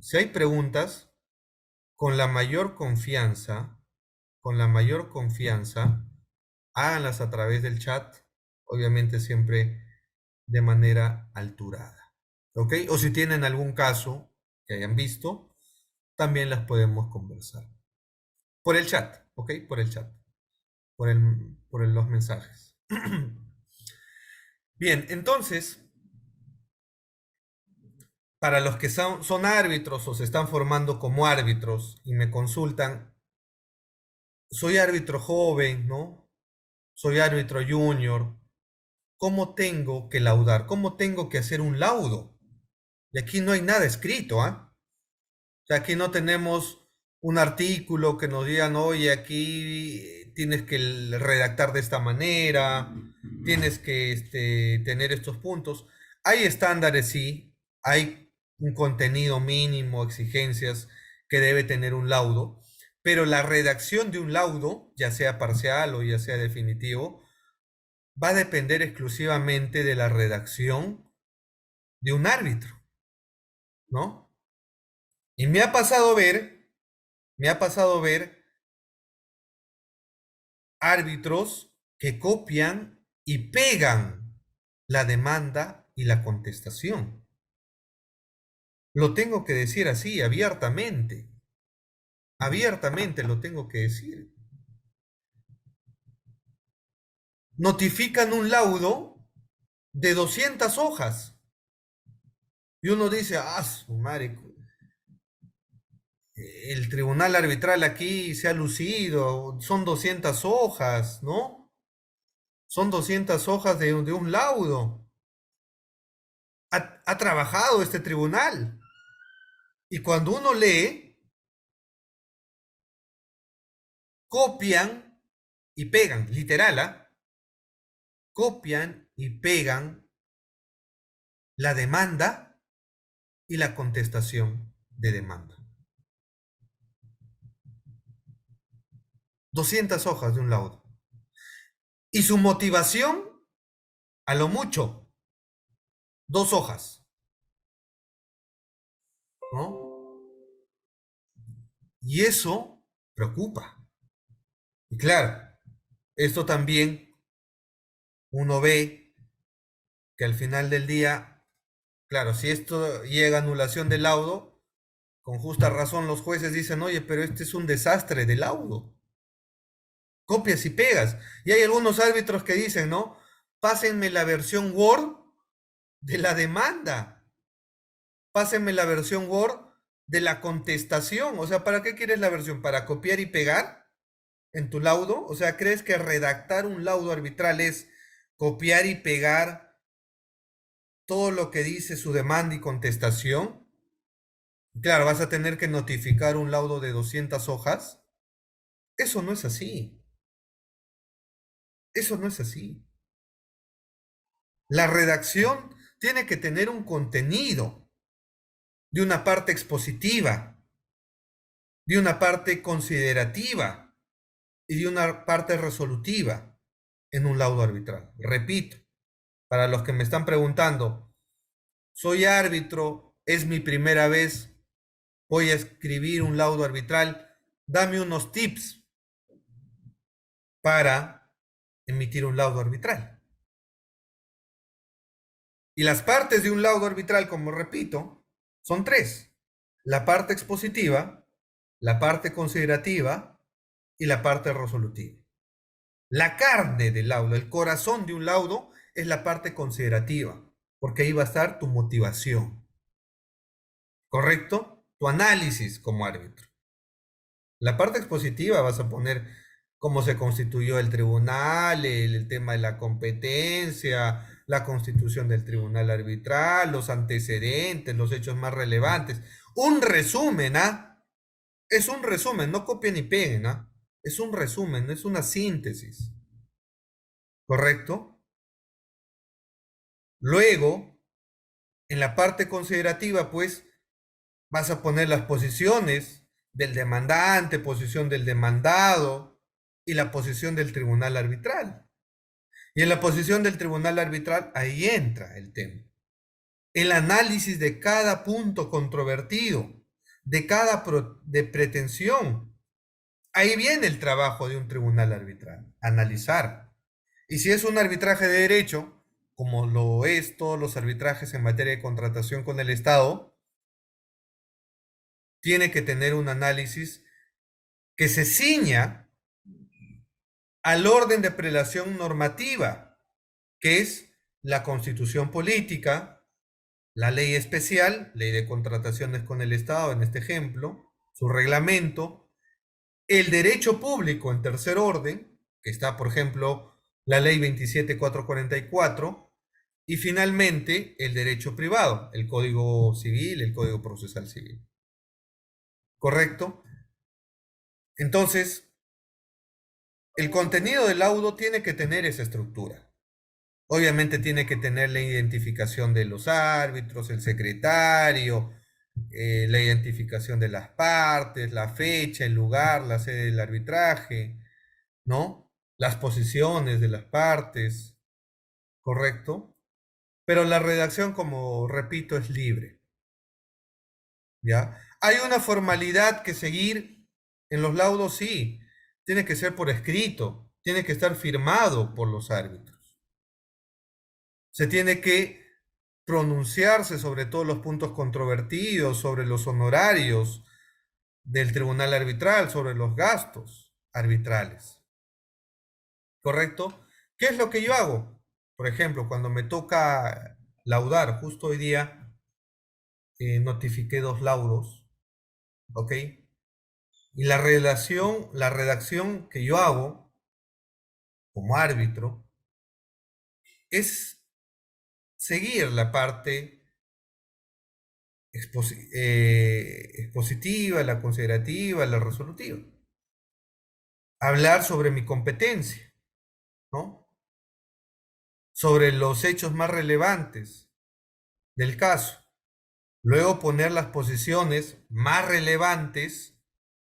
Si hay preguntas, con la mayor confianza, con la mayor confianza, háganlas a través del chat, obviamente siempre de manera alturada, ¿ok? O si tienen algún caso que hayan visto, también las podemos conversar. Por el chat, ¿ok? Por el chat, los mensajes. Bien, entonces, para los que son árbitros o se están formando como árbitros y me consultan, soy árbitro joven, ¿no? Soy árbitro junior. ¿Cómo tengo que laudar? ¿Cómo tengo que hacer un laudo? Y aquí no hay nada escrito, ¿ah? O sea, aquí no tenemos un artículo que nos digan, oye, aquí tienes que redactar de esta manera, tienes que tener estos puntos. Hay estándares, sí, hay un contenido mínimo, exigencias que debe tener un laudo, pero la redacción de un laudo, ya sea parcial o ya sea definitivo, va a depender exclusivamente de la redacción de un árbitro, ¿no? Y me ha pasado ver árbitros que copian y pegan la demanda y la contestación. Lo tengo que decir así, abiertamente. Abiertamente lo tengo que decir. Notifican un laudo de 200 hojas. Y uno dice, ah, su madre, el tribunal arbitral aquí se ha lucido, son 200 hojas, ¿no? Son 200 hojas de un laudo. Ha trabajado este tribunal. Y cuando uno lee, copian y pegan, literal, ¿ah? Copian y pegan la demanda y la contestación de demanda. 200 hojas de un laudo. Y su motivación, a lo mucho, 2 hojas, ¿no? Y eso preocupa. Y claro, esto también uno ve que al final del día, claro, si esto llega a anulación del laudo, con justa razón los jueces dicen, oye, pero este es un desastre de laudo. Copias y pegas. Y hay algunos árbitros que dicen, ¿no? Pásenme la versión Word de la demanda. Pásenme la versión Word de la contestación. O sea, ¿para qué quieres la versión? ¿Para copiar y pegar en tu laudo? O sea, ¿crees que redactar un laudo arbitral es copiar y pegar todo lo que dice su demanda y contestación? Claro, vas a tener que notificar un laudo de 200 hojas. Eso no es así. Eso no es así. La redacción tiene que tener un contenido de una parte expositiva, de una parte considerativa y de una parte resolutiva en un laudo arbitral. Repito, para los que me están preguntando, soy árbitro, es mi primera vez, voy a escribir un laudo arbitral, dame unos tips para emitir un laudo arbitral. Y las partes de un laudo arbitral, como repito, son tres. La parte expositiva, la parte considerativa y la parte resolutiva. La carne del laudo, el corazón de un laudo es la parte considerativa, porque ahí va a estar tu motivación, ¿correcto? Tu análisis como árbitro. La parte expositiva vas a poner cómo se constituyó el tribunal, el tema de la competencia, la constitución del tribunal arbitral, los antecedentes, los hechos más relevantes. Un resumen, ¿ah? Es un resumen, no copien ni peguen, ¿ah? Es un resumen, es una síntesis, ¿correcto? Luego, en la parte considerativa, pues, vas a poner las posiciones del demandante, posición del demandado, y la posición del tribunal arbitral. Y en la posición del tribunal arbitral, ahí entra el tema. El análisis de cada punto controvertido, de cada de pretensión. Ahí viene el trabajo de un tribunal arbitral, analizar. Y si es un arbitraje de derecho, como lo es todos los arbitrajes en materia de contratación con el Estado, tiene que tener un análisis que se ciña al orden de prelación normativa, que es la Constitución política, la ley especial, ley de contrataciones con el Estado en este ejemplo, su reglamento, el derecho público en tercer orden, que está, por ejemplo, la ley 27444, y finalmente el derecho privado, el Código Civil, el Código Procesal Civil. ¿Correcto? Entonces, el contenido del laudo tiene que tener esa estructura. Obviamente tiene que tener la identificación de los árbitros, el secretario, la identificación de las partes, la fecha, el lugar, la sede del arbitraje, ¿no? Las posiciones de las partes, ¿correcto? Pero la redacción, como repito, es libre, ¿ya? ¿Hay una formalidad que seguir en los laudos? Sí. Tiene que ser por escrito, tiene que estar firmado por los árbitros. Se tiene que pronunciarse sobre todos los puntos controvertidos, sobre los honorarios del tribunal arbitral, sobre los gastos arbitrales. ¿Correcto? ¿Qué es lo que yo hago? Por ejemplo, cuando me toca laudar, justo hoy día notifiqué 2 laudos, ¿ok? Y la redacción que yo hago como árbitro es seguir la parte expositiva, la considerativa, la resolutiva. Hablar sobre mi competencia, ¿no? Sobre los hechos más relevantes del caso. Luego poner las posiciones más relevantes,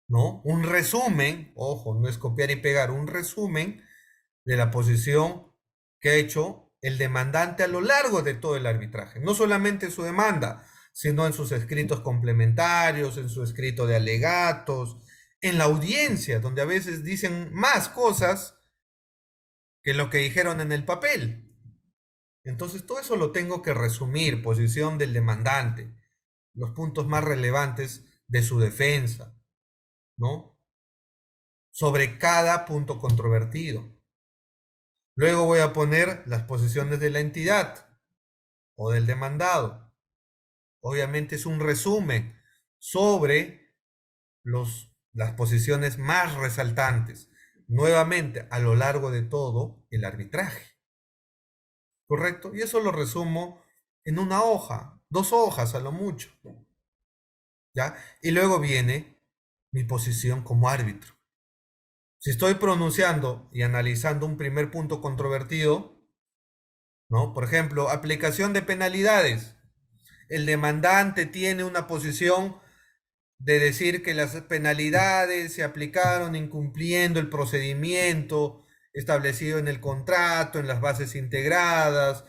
¿no? Un resumen, ojo, no es copiar y pegar, un resumen de la posición que ha hecho el demandante a lo largo de todo el arbitraje. No solamente en su demanda, sino en sus escritos complementarios, en su escrito de alegatos, en la audiencia, donde a veces dicen más cosas que lo que dijeron en el papel. Entonces, todo eso lo tengo que resumir, posición del demandante, los puntos más relevantes de su defensa, ¿no? Sobre cada punto controvertido. Luego voy a poner las posiciones de la entidad o del demandado. Obviamente es un resumen sobre las posiciones más resaltantes, nuevamente a lo largo de todo el arbitraje. ¿Correcto? Y eso lo resumo en una hoja, 2 hojas a lo mucho. ¿Ya? Y luego viene mi posición como árbitro. Si estoy pronunciando y analizando un primer punto controvertido, ¿no? Por ejemplo, aplicación de penalidades. El demandante tiene una posición de decir que las penalidades se aplicaron incumpliendo el procedimiento establecido en el contrato, en las bases integradas,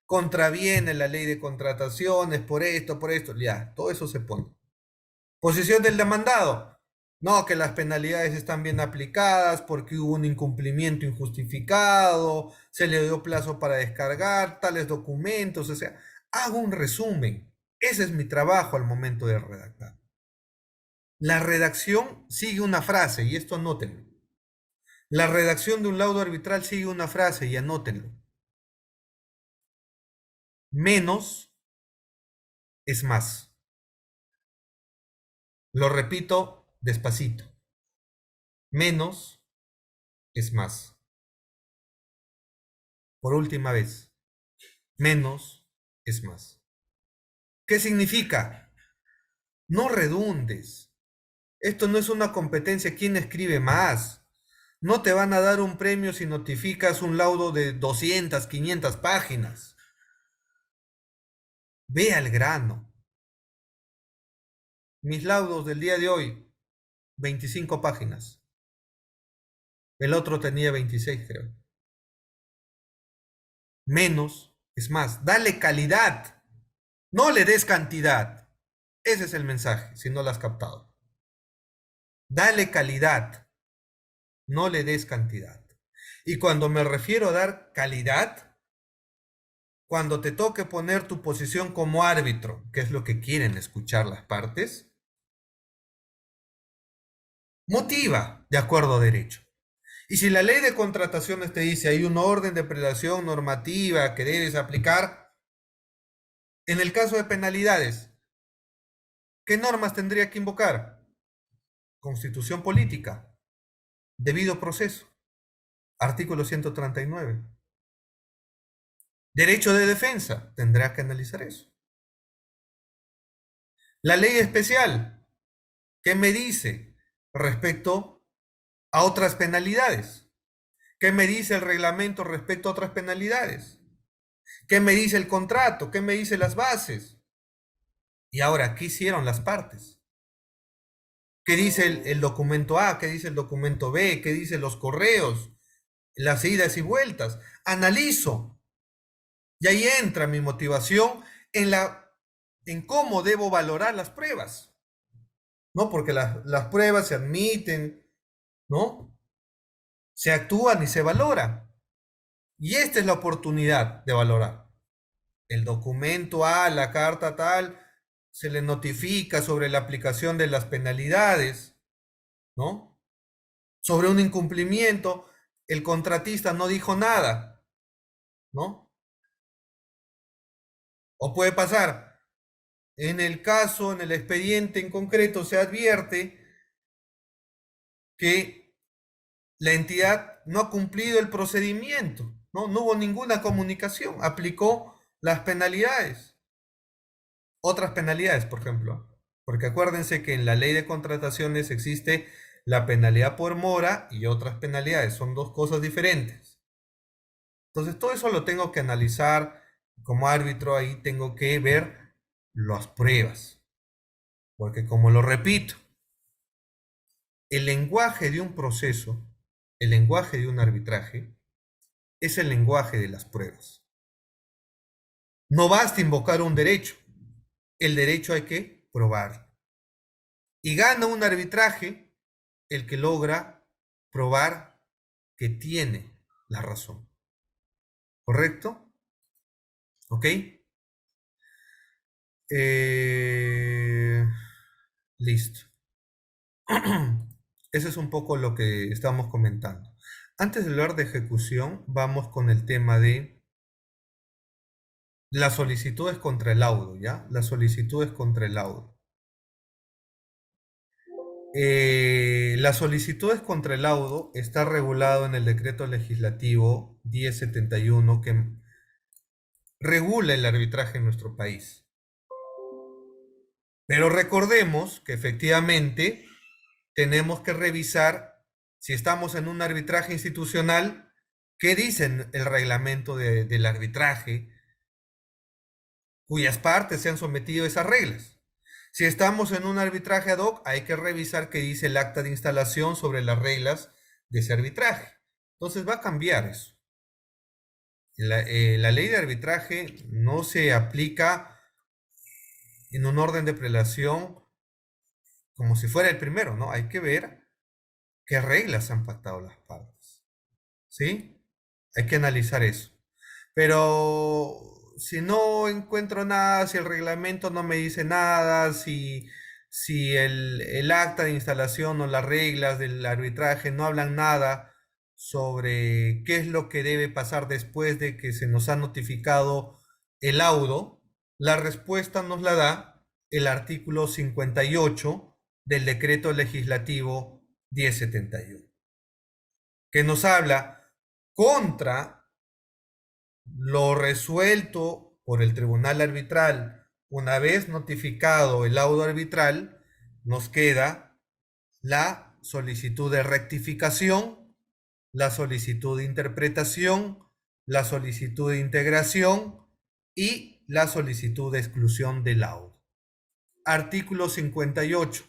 contraviene la ley de contrataciones por esto, ya, todo eso se pone. Posición del demandado. No, que las penalidades están bien aplicadas porque hubo un incumplimiento injustificado, se le dio plazo para descargar tales documentos, o sea, hago un resumen. Ese es mi trabajo al momento de redactar. La redacción sigue una frase, y esto anótenlo. La redacción de un laudo arbitral sigue una frase, y anótenlo. Menos es más. Lo repito despacito. Menos es más. Por última vez. Menos es más. ¿Qué significa? No redundes. Esto no es una competencia. ¿Quién escribe más? No te van a dar un premio si notificas un laudo de 200, 500 páginas. Ve al grano. Mis laudos del día de hoy, 25 páginas. El otro tenía 26, creo. Menos es más. Dale calidad. No le des cantidad. Ese es el mensaje, si no lo has captado. Dale calidad. No le des cantidad. Y cuando me refiero a dar calidad, cuando te toque poner tu posición como árbitro, que es lo que quieren escuchar las partes, motiva de acuerdo a derecho. Y si la ley de contrataciones te dice hay un orden de prelación normativa que debes aplicar, en el caso de penalidades, ¿qué normas tendría que invocar? Constitución política, debido proceso, artículo 139. Derecho de defensa, tendrá que analizar eso. La ley especial, ¿qué me dice respecto a otras penalidades? ¿Qué me dice el reglamento respecto a otras penalidades? ¿Qué me dice el contrato? ¿Qué me dice las bases? Y ahora, ¿qué hicieron las partes? ¿Qué dice el documento A? ¿Qué dice el documento B? ¿Qué dicen los correos? Las idas y vueltas. Analizo. Y ahí entra mi motivación en cómo debo valorar las pruebas. ¿No? Porque las pruebas se admiten, ¿no? Se actúan y se valora. Y esta es la oportunidad de valorar. El documento A, la carta tal, se le notifica sobre la aplicación de las penalidades, ¿no? Sobre un incumplimiento, el contratista no dijo nada, ¿no? O puede pasar, en el caso, en el expediente en concreto, se advierte que la entidad no ha cumplido el procedimiento, ¿no? No hubo ninguna comunicación, aplicó las penalidades. Otras penalidades, por ejemplo, porque acuérdense que en la ley de contrataciones existe la penalidad por mora y otras penalidades, son dos cosas diferentes. Entonces, todo eso lo tengo que analizar como árbitro, ahí tengo que ver las pruebas, porque como lo repito, el lenguaje de un proceso, el lenguaje de un arbitraje, es el lenguaje de las pruebas. No basta invocar un derecho, el derecho hay que probar. Y gana un arbitraje el que logra probar que tiene la razón. ¿Correcto? ¿Ok? Eh, listo. Eso es un poco lo que estamos comentando. Antes de hablar de ejecución, vamos con el tema de las solicitudes contra el laudo, ¿ya? Las solicitudes contra el laudo. Las solicitudes contra el laudo está regulado en el decreto legislativo 1071 que regula el arbitraje en nuestro país. Pero recordemos que efectivamente tenemos que revisar si estamos en un arbitraje institucional, qué dice el reglamento del arbitraje, cuyas partes se han sometido a esas reglas. Si estamos en un arbitraje ad hoc, hay que revisar qué dice el acta de instalación sobre las reglas de ese arbitraje. Entonces va a cambiar eso. La ley de arbitraje no se aplica en un orden de prelación como si fuera el primero, ¿no? Hay que ver qué reglas han pactado las partes, ¿sí? Hay que analizar eso. Pero si no encuentro nada, si el reglamento no me dice nada, si el acta de instalación o las reglas del arbitraje no hablan nada sobre qué es lo que debe pasar después de que se nos ha notificado el laudo, la respuesta nos la da el artículo 58 del decreto legislativo 1071, que nos habla contra lo resuelto por el tribunal arbitral. Una vez notificado el laudo arbitral, nos queda la solicitud de rectificación, la solicitud de interpretación, la solicitud de integración y la solicitud de exclusión del laudo. Artículo 58.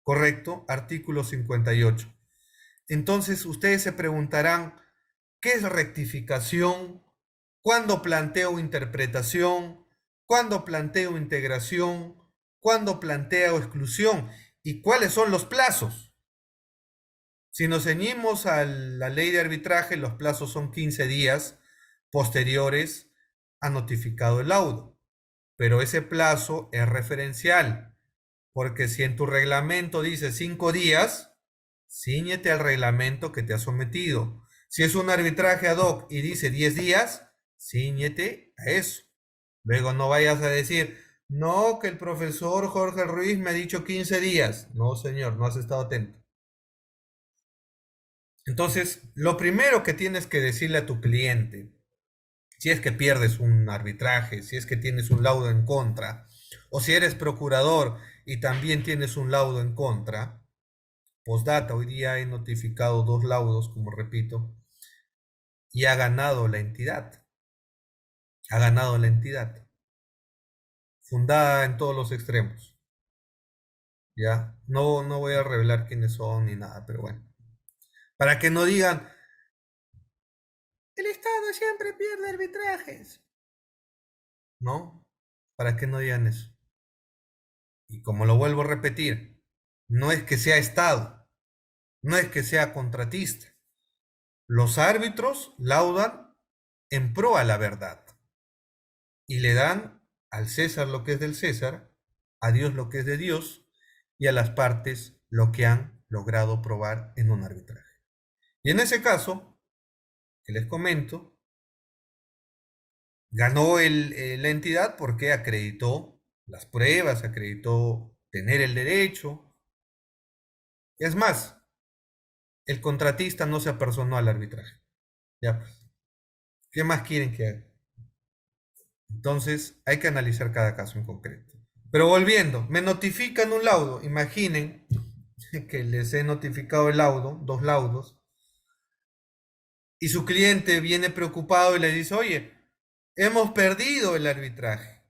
¿Correcto? Artículo 58. Entonces ustedes se preguntarán, ¿qué es rectificación? ¿Cuándo planteo interpretación? ¿Cuándo planteo integración? ¿Cuándo planteo exclusión? ¿Y cuáles son los plazos? Si nos ceñimos a la ley de arbitraje, los plazos son 15 días posteriores a notificado el laudo. Pero ese plazo es referencial, porque si en tu reglamento dice 5 días, cíñete al reglamento que te ha sometido. Si es un arbitraje ad hoc y dice 10 días, cíñete a eso. Luego no vayas a decir, no, que el profesor Jorge Ruiz me ha dicho 15 días. No, señor, no has estado atento. Entonces, lo primero que tienes que decirle a tu cliente, si es que pierdes un arbitraje, si es que tienes un laudo en contra, o si eres procurador y también tienes un laudo en contra, postdata, hoy día he notificado 2 laudos, como repito, y ha ganado la entidad. Ha ganado la entidad, fundada en todos los extremos. ¿Ya? No voy a revelar quiénes son ni nada, pero bueno. Para que no digan, el Estado siempre pierde arbitrajes. ¿No? Para que no digan eso. Y como lo vuelvo a repetir, no es que sea Estado, no es que sea contratista. Los árbitros laudan en pro a la verdad y le dan al César lo que es del César, a Dios lo que es de Dios y a las partes lo que han logrado probar en un arbitraje. Y en ese caso, que les comento, ganó la entidad porque acreditó las pruebas, acreditó tener el derecho. Es más, el contratista no se apersonó al arbitraje. Ya, pues, ¿qué más quieren que haga? Entonces, hay que analizar cada caso en concreto. Pero volviendo, me notifican un laudo. Imaginen que les he notificado el laudo, 2 laudos, y su cliente viene preocupado y le dice, oye, hemos perdido el arbitraje.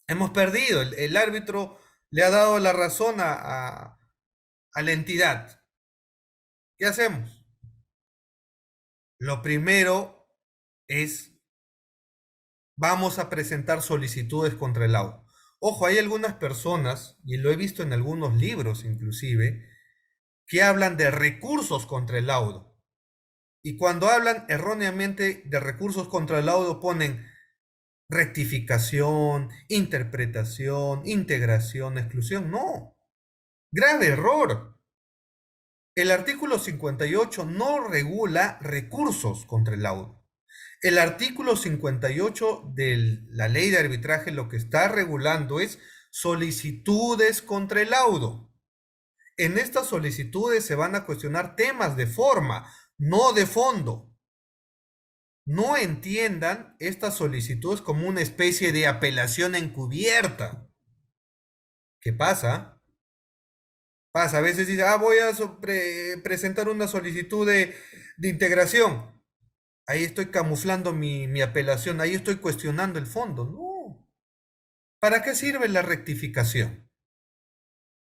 Hemos perdido. El árbitro le ha dado la razón a la entidad. ¿Qué hacemos? Lo primero es, vamos a presentar solicitudes contra el laudo. Ojo, hay algunas personas, y lo he visto en algunos libros inclusive, que hablan de recursos contra el laudo. Y cuando hablan erróneamente de recursos contra el laudo ponen rectificación, interpretación, integración, exclusión. No, grave error. El artículo 58 no regula recursos contra el laudo. El artículo 58 de la ley de arbitraje lo que está regulando es solicitudes contra el laudo. En estas solicitudes se van a cuestionar temas de forma, no de fondo. No entiendan estas solicitudes como una especie de apelación encubierta. ¿Qué pasa? Pasa, a veces dice, voy a presentar una solicitud de integración. Ahí estoy camuflando mi apelación, ahí estoy cuestionando el fondo. No. ¿Para qué sirve la rectificación?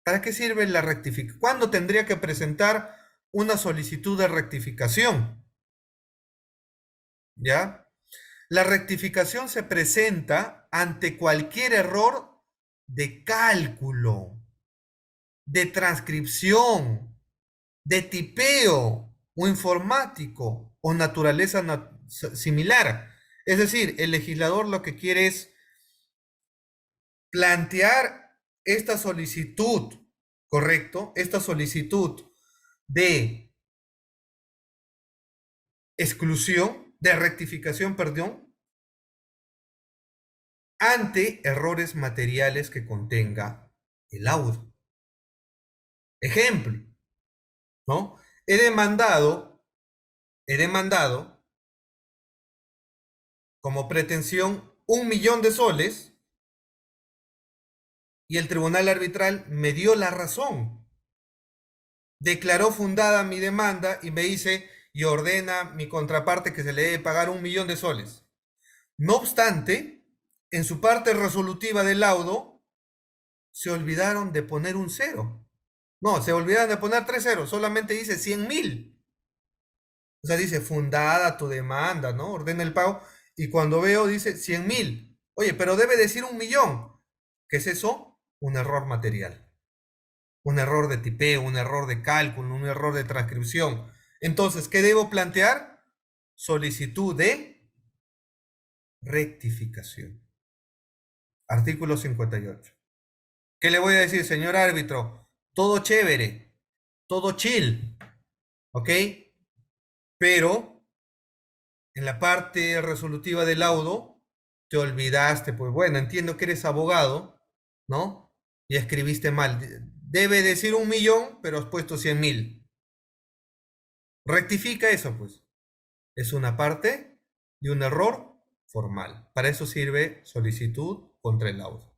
¿Para qué sirve la rectificación? ¿Cuándo tendría que presentar una solicitud de rectificación? ¿Ya? La rectificación se presenta ante cualquier error de cálculo, de transcripción, de tipeo o informático o naturaleza similar. Es decir, el legislador lo que quiere es plantear esta solicitud, ¿correcto? Esta solicitud de exclusión, de rectificación, perdón, ante errores materiales que contenga el laudo. Ejemplo, ¿no? He demandado como pretensión 1.000.000 de soles y el tribunal arbitral me dio la razón. Declaró fundada mi demanda y me dice y ordena mi contraparte que se le debe pagar 1.000.000 de soles. No obstante, en su parte resolutiva del laudo se olvidaron de poner un cero. No, se olvidaron de poner 3 ceros, solamente dice 100.000. O sea, dice fundada tu demanda, ¿no? Ordena el pago. Y cuando veo, dice 100.000. Oye, pero debe decir 1.000.000. ¿Qué es eso? Un error material. Un error de tipeo, un error de cálculo, un error de transcripción. Entonces, ¿qué debo plantear? Solicitud de rectificación. Artículo 58. ¿Qué le voy a decir, señor árbitro? Todo chévere, todo chill, ¿ok? Pero en la parte resolutiva del laudo te olvidaste, pues bueno, entiendo que eres abogado, ¿no? Y escribiste mal. Debe decir 1.000.000, pero has puesto 100.000. Rectifica eso, pues. Es una parte de un error formal. Para eso sirve solicitud contra el laudo.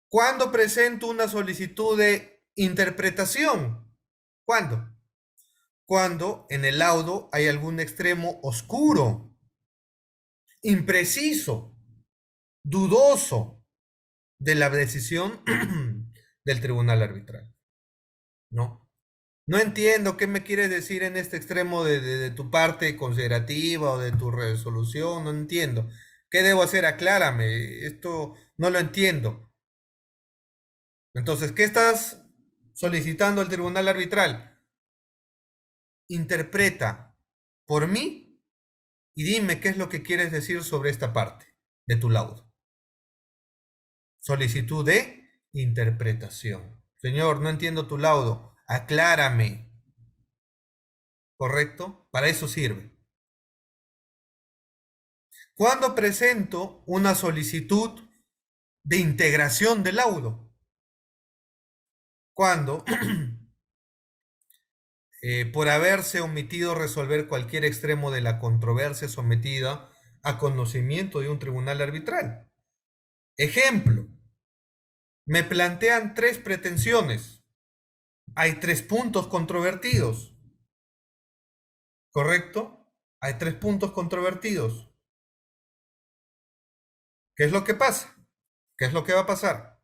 ¿Cuándo presento una solicitud de interpretación? ¿Cuándo? Cuando en el laudo hay algún extremo oscuro, impreciso, dudoso de la decisión del tribunal arbitral. ¿No? No entiendo qué me quieres decir en este extremo de tu parte considerativa o de tu resolución, no entiendo. ¿Qué debo hacer? Aclárame, esto no lo entiendo. Entonces, ¿qué estás solicitando al tribunal arbitral? Interpreta por mí y dime qué es lo que quieres decir sobre esta parte de tu laudo. Solicitud de interpretación. Señor, no entiendo tu laudo. Aclárame. ¿Correcto? Para eso sirve. Cuando presento una solicitud de integración del laudo, cuando por haberse omitido resolver cualquier extremo de la controversia sometida a conocimiento de un tribunal arbitral. Ejemplo, me plantean 3 pretensiones, hay 3 puntos controvertidos, ¿correcto? Hay 3 puntos controvertidos. ¿Qué es lo que pasa? ¿Qué es lo que va a pasar?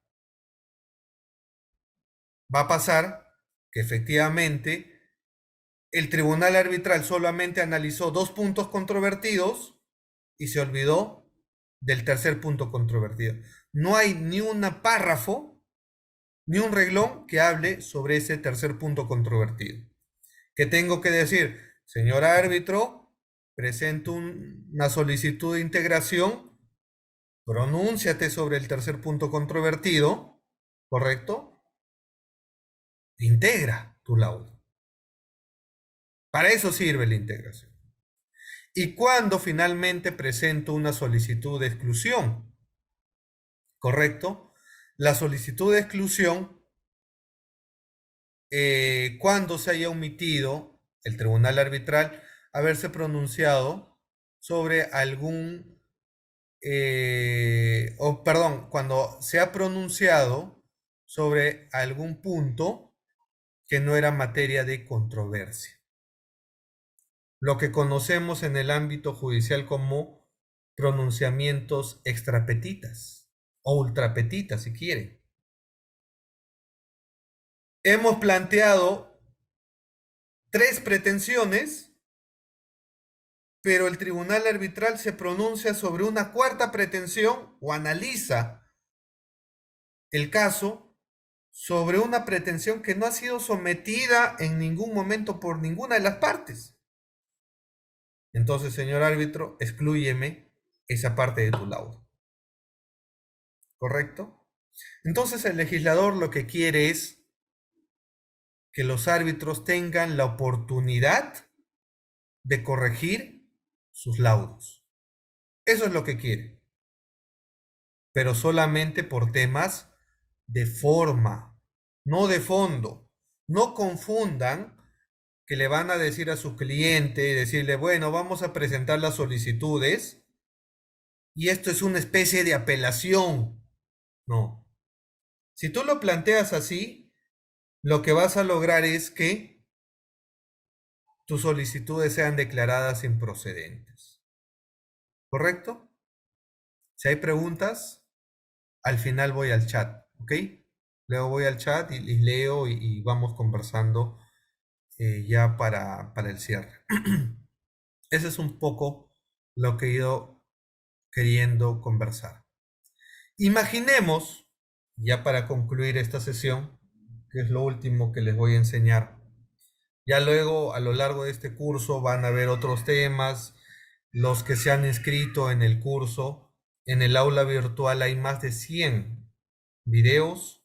Va a pasar que efectivamente el tribunal arbitral solamente analizó 2 puntos controvertidos y se olvidó del tercer punto controvertido. No hay ni un párrafo, ni un reglón que hable sobre ese tercer punto controvertido. ¿Qué tengo que decir? Señor árbitro, presento una solicitud de integración, pronúnciate sobre el tercer punto controvertido, ¿correcto? Integra tu laudo. Para eso sirve la integración. Y cuando finalmente presento una solicitud de exclusión, ¿correcto? La solicitud de exclusión, cuando se haya omitido el tribunal arbitral haberse pronunciado sobre algún, perdón, cuando se ha pronunciado sobre algún punto que no era materia de controversia. Lo que conocemos en el ámbito judicial como pronunciamientos extrapetitas o ultrapetitas, si quiere. Hemos planteado 3 pretensiones, pero el tribunal arbitral se pronuncia sobre una 4ª pretensión o analiza el caso sobre una pretensión que no ha sido sometida en ningún momento por ninguna de las partes. Entonces, señor árbitro, exclúyeme esa parte de tu laudo. ¿Correcto? Entonces, el legislador lo que quiere es que los árbitros tengan la oportunidad de corregir sus laudos. Eso es lo que quiere. Pero solamente por temas de forma, no de fondo. No confundan que le van a decir a su cliente, decirle, bueno, vamos a presentar las solicitudes y esto es una especie de apelación. No. Si tú lo planteas así, lo que vas a lograr es que tus solicitudes sean declaradas improcedentes. ¿Correcto? Si hay preguntas, al final voy al chat, ¿ok? Luego voy al chat y leo y vamos conversando ya para el cierre. Ese es un poco lo que he ido queriendo conversar. Imaginemos, ya para concluir esta sesión, que es lo último que les voy a enseñar. Ya luego, a lo largo de este curso, van a ver otros temas. Los que se han inscrito en el curso, en el aula virtual hay más de 100 videos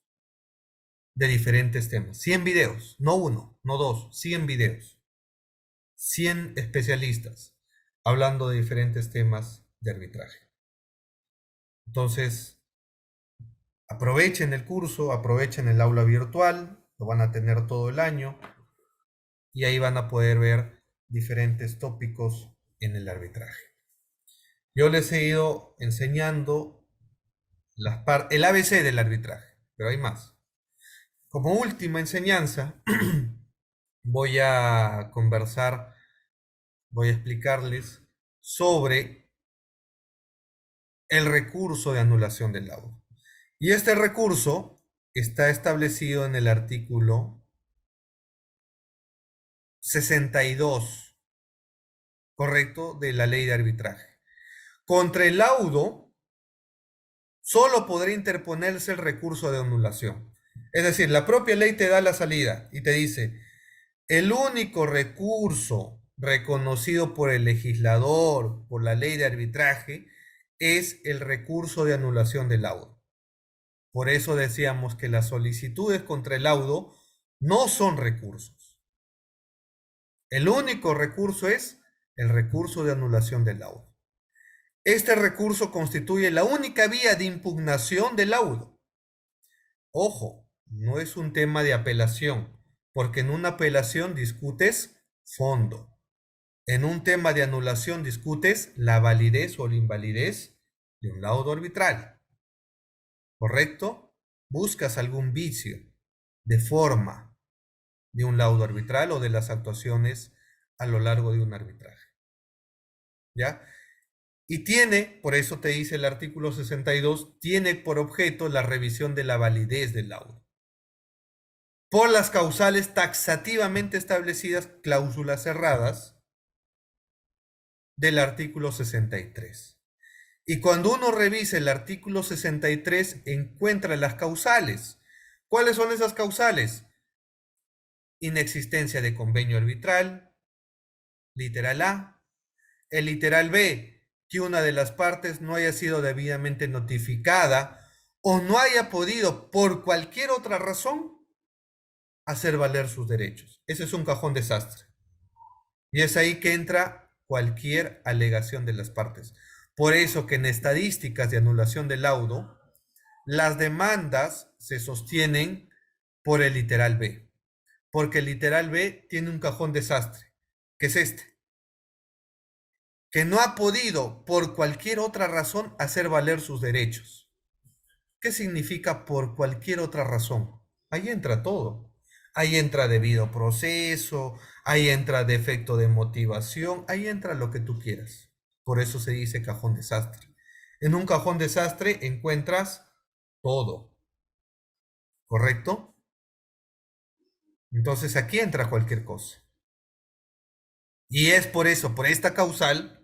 de diferentes temas. 100 videos, no uno, no dos, 100 videos. 100 especialistas hablando de diferentes temas de arbitraje. Entonces, aprovechen el curso, aprovechen el aula virtual, lo van a tener todo el año y ahí van a poder ver diferentes tópicos en el arbitraje. Yo les he ido enseñando el ABC del arbitraje, pero hay más. Como última enseñanza, voy a conversar, voy a explicarles sobre el recurso de anulación del laudo. Y este recurso está establecido en el artículo 62, correcto, de la ley de arbitraje. Contra el laudo solo podrá interponerse el recurso de anulación. Es decir, la propia ley te da la salida y te dice, el único recurso reconocido por el legislador, por la ley de arbitraje, es el recurso de anulación del laudo. Por eso decíamos que las solicitudes contra el laudo no son recursos. El único recurso es el recurso de anulación del laudo. Este recurso constituye la única vía de impugnación del laudo. Ojo, no es un tema de apelación, porque en una apelación discutes fondo. En un tema de anulación discutes la validez o la invalidez de un laudo arbitral. ¿Correcto? Buscas algún vicio de forma de un laudo arbitral o de las actuaciones a lo largo de un arbitraje. ¿Ya? Y tiene, por eso te dice el artículo 62, tiene por objeto la revisión de la validez del laudo. Por las causales taxativamente establecidas, cláusulas cerradas, del artículo 63. Y cuando uno revisa el artículo 63, encuentra las causales. ¿Cuáles son esas causales? Inexistencia de convenio arbitral, literal A. El literal B, que una de las partes no haya sido debidamente notificada o no haya podido, por cualquier otra razón, hacer valer sus derechos. Ese es un cajón desastre. Y es ahí que entra cualquier alegación de las partes. Por eso que en estadísticas de anulación del laudo, las demandas se sostienen por el literal B. Porque el literal B tiene un cajón desastre, que es este. Que no ha podido, por cualquier otra razón, hacer valer sus derechos. ¿Qué significa por cualquier otra razón? Ahí entra todo. Ahí entra debido proceso, ahí entra defecto de motivación, ahí entra lo que tú quieras. Por eso se dice cajón desastre. En un cajón desastre encuentras todo, ¿correcto? Entonces aquí entra cualquier cosa. Y es por eso, por esta causal,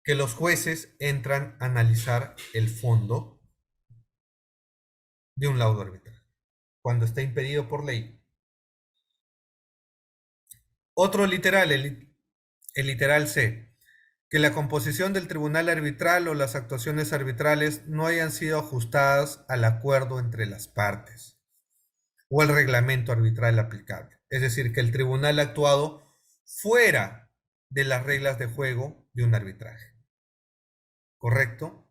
que los jueces entran a analizar el fondo de un laudo arbitral, cuando está impedido por ley. Otro literal, el literal C, que la composición del tribunal arbitral o las actuaciones arbitrales no hayan sido ajustadas al acuerdo entre las partes o el reglamento arbitral aplicable. Es decir, que el tribunal ha actuado fuera de las reglas de juego de un arbitraje. ¿Correcto?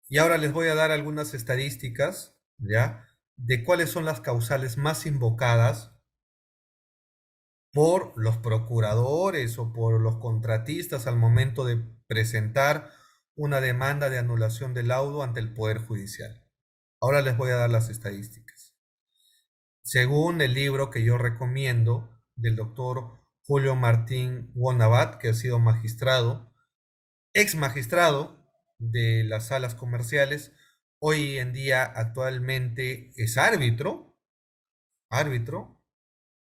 Y ahora les voy a dar algunas estadísticas, ¿ya? De cuáles son las causales más invocadas por los procuradores o por los contratistas al momento de presentar una demanda de anulación del laudo ante el Poder Judicial. Ahora les voy a dar las estadísticas. Según el libro que yo recomiendo del doctor Julio Martín Wonabat, que ha sido magistrado, ex magistrado de las salas comerciales, hoy en día actualmente es árbitro,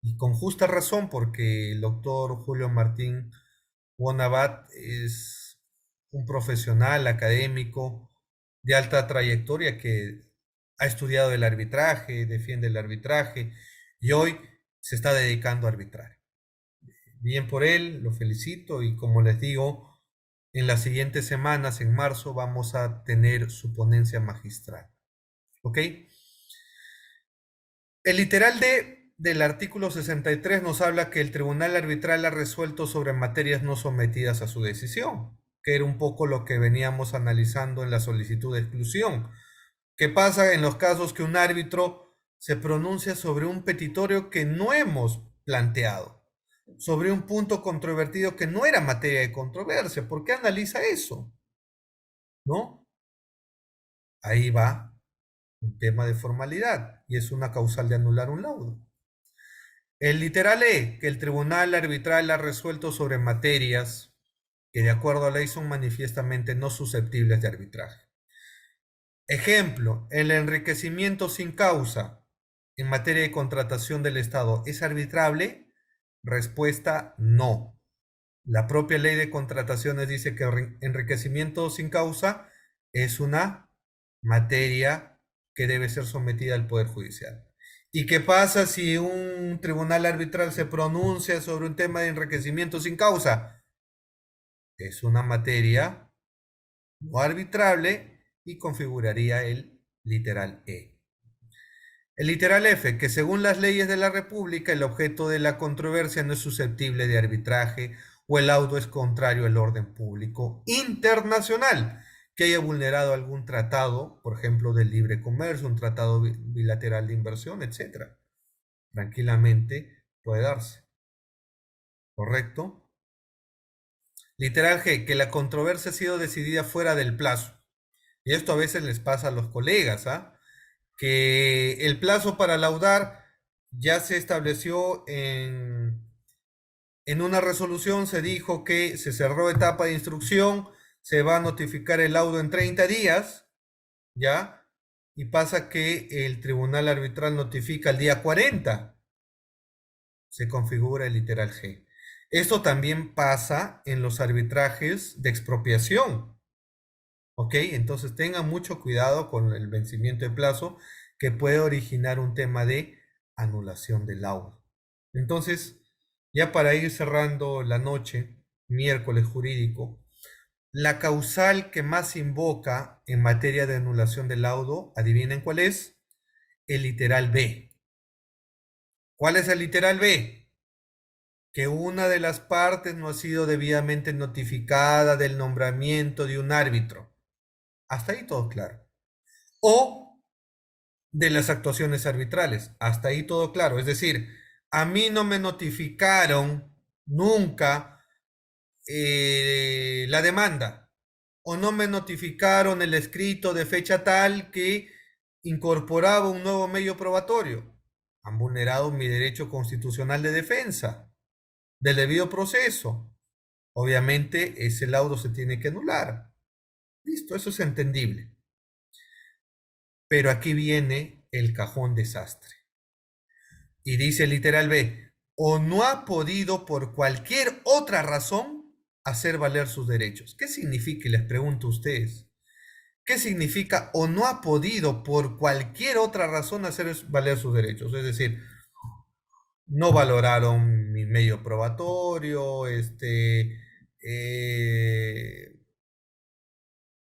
y con justa razón, porque el doctor Julio Martín Bonavat es un profesional académico de alta trayectoria que ha estudiado el arbitraje, defiende el arbitraje y hoy se está dedicando a arbitrar. Bien por él, lo felicito y como les digo, en las siguientes semanas, en marzo, vamos a tener su ponencia magistral. ¿Ok? El literal del artículo 63 nos habla que el tribunal arbitral ha resuelto sobre materias no sometidas a su decisión, que era un poco lo que veníamos analizando en la solicitud de exclusión. ¿Qué pasa en los casos que un árbitro se pronuncia sobre un petitorio que no hemos planteado, sobre un punto controvertido que no era materia de controversia? ¿Por qué analiza eso? ¿No? Ahí va un tema de formalidad y es una causal de anular un laudo. El literal E, que el tribunal arbitral ha resuelto sobre materias que de acuerdo a ley son manifiestamente no susceptibles de arbitraje. Ejemplo, el enriquecimiento sin causa en materia de contratación del Estado, ¿es arbitrable? Respuesta, no. La propia ley de contrataciones dice que enriquecimiento sin causa es una materia que debe ser sometida al Poder Judicial. ¿Y qué pasa si un tribunal arbitral se pronuncia sobre un tema de enriquecimiento sin causa? Es una materia no arbitrable y configuraría el literal E. El literal F, que según las leyes de la República, el objeto de la controversia no es susceptible de arbitraje o el laudo es contrario al orden público internacional, que haya vulnerado algún tratado, por ejemplo, del libre comercio, un tratado bilateral de inversión, etc. Tranquilamente puede darse. ¿Correcto? Literal G, que la controversia ha sido decidida fuera del plazo. Y esto a veces les pasa a los colegas, ¿ah? Que el plazo para laudar ya se estableció en una resolución, se dijo que se cerró etapa de instrucción, se va a notificar el laudo en 30 días, ¿ya? Y pasa que el tribunal arbitral notifica el día 40, se configura el literal G. Esto también pasa en los arbitrajes de expropiación. ¿Ok? Entonces tengan mucho cuidado con el vencimiento de plazo que puede originar un tema de anulación del laudo. Entonces, ya para ir cerrando la noche, miércoles jurídico, la causal que más invoca en materia de anulación del laudo, adivinen cuál es, el literal B. ¿Cuál es el literal B? Que una de las partes no ha sido debidamente notificada del nombramiento de un árbitro. Hasta ahí todo claro. O de las actuaciones arbitrales. Hasta ahí todo claro. Es decir, a mí no me notificaron nunca la demanda o no me notificaron el escrito de fecha tal que incorporaba un nuevo medio probatorio. Han vulnerado mi derecho constitucional de defensa, del debido proceso. Obviamente ese laudo se tiene que anular. Listo, eso es entendible. Pero aquí viene el cajón desastre. Y dice literal B, o no ha podido por cualquier otra razón hacer valer sus derechos. ¿Qué significa? Y les pregunto a ustedes. ¿Qué significa o no ha podido por cualquier otra razón hacer valer sus derechos? Es decir, no valoraron mi medio probatorio,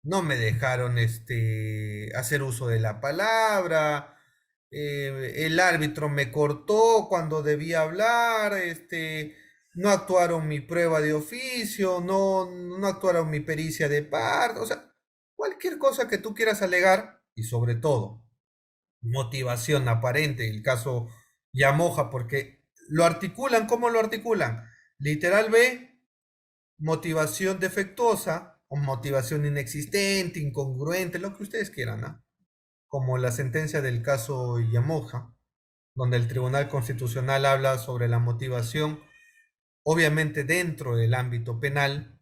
no me dejaron hacer uso de la palabra, el árbitro me cortó cuando debía hablar, no actuaron mi prueba de oficio, no actuaron mi pericia de parte, o sea, cualquier cosa que tú quieras alegar y sobre todo motivación aparente, el caso Yamoja, porque lo articulan, ¿cómo lo articulan? Literal B, motivación defectuosa o motivación inexistente, incongruente, lo que ustedes quieran, ¿no? Como la sentencia del caso Yamoja, donde el Tribunal Constitucional habla sobre la motivación, obviamente dentro del ámbito penal,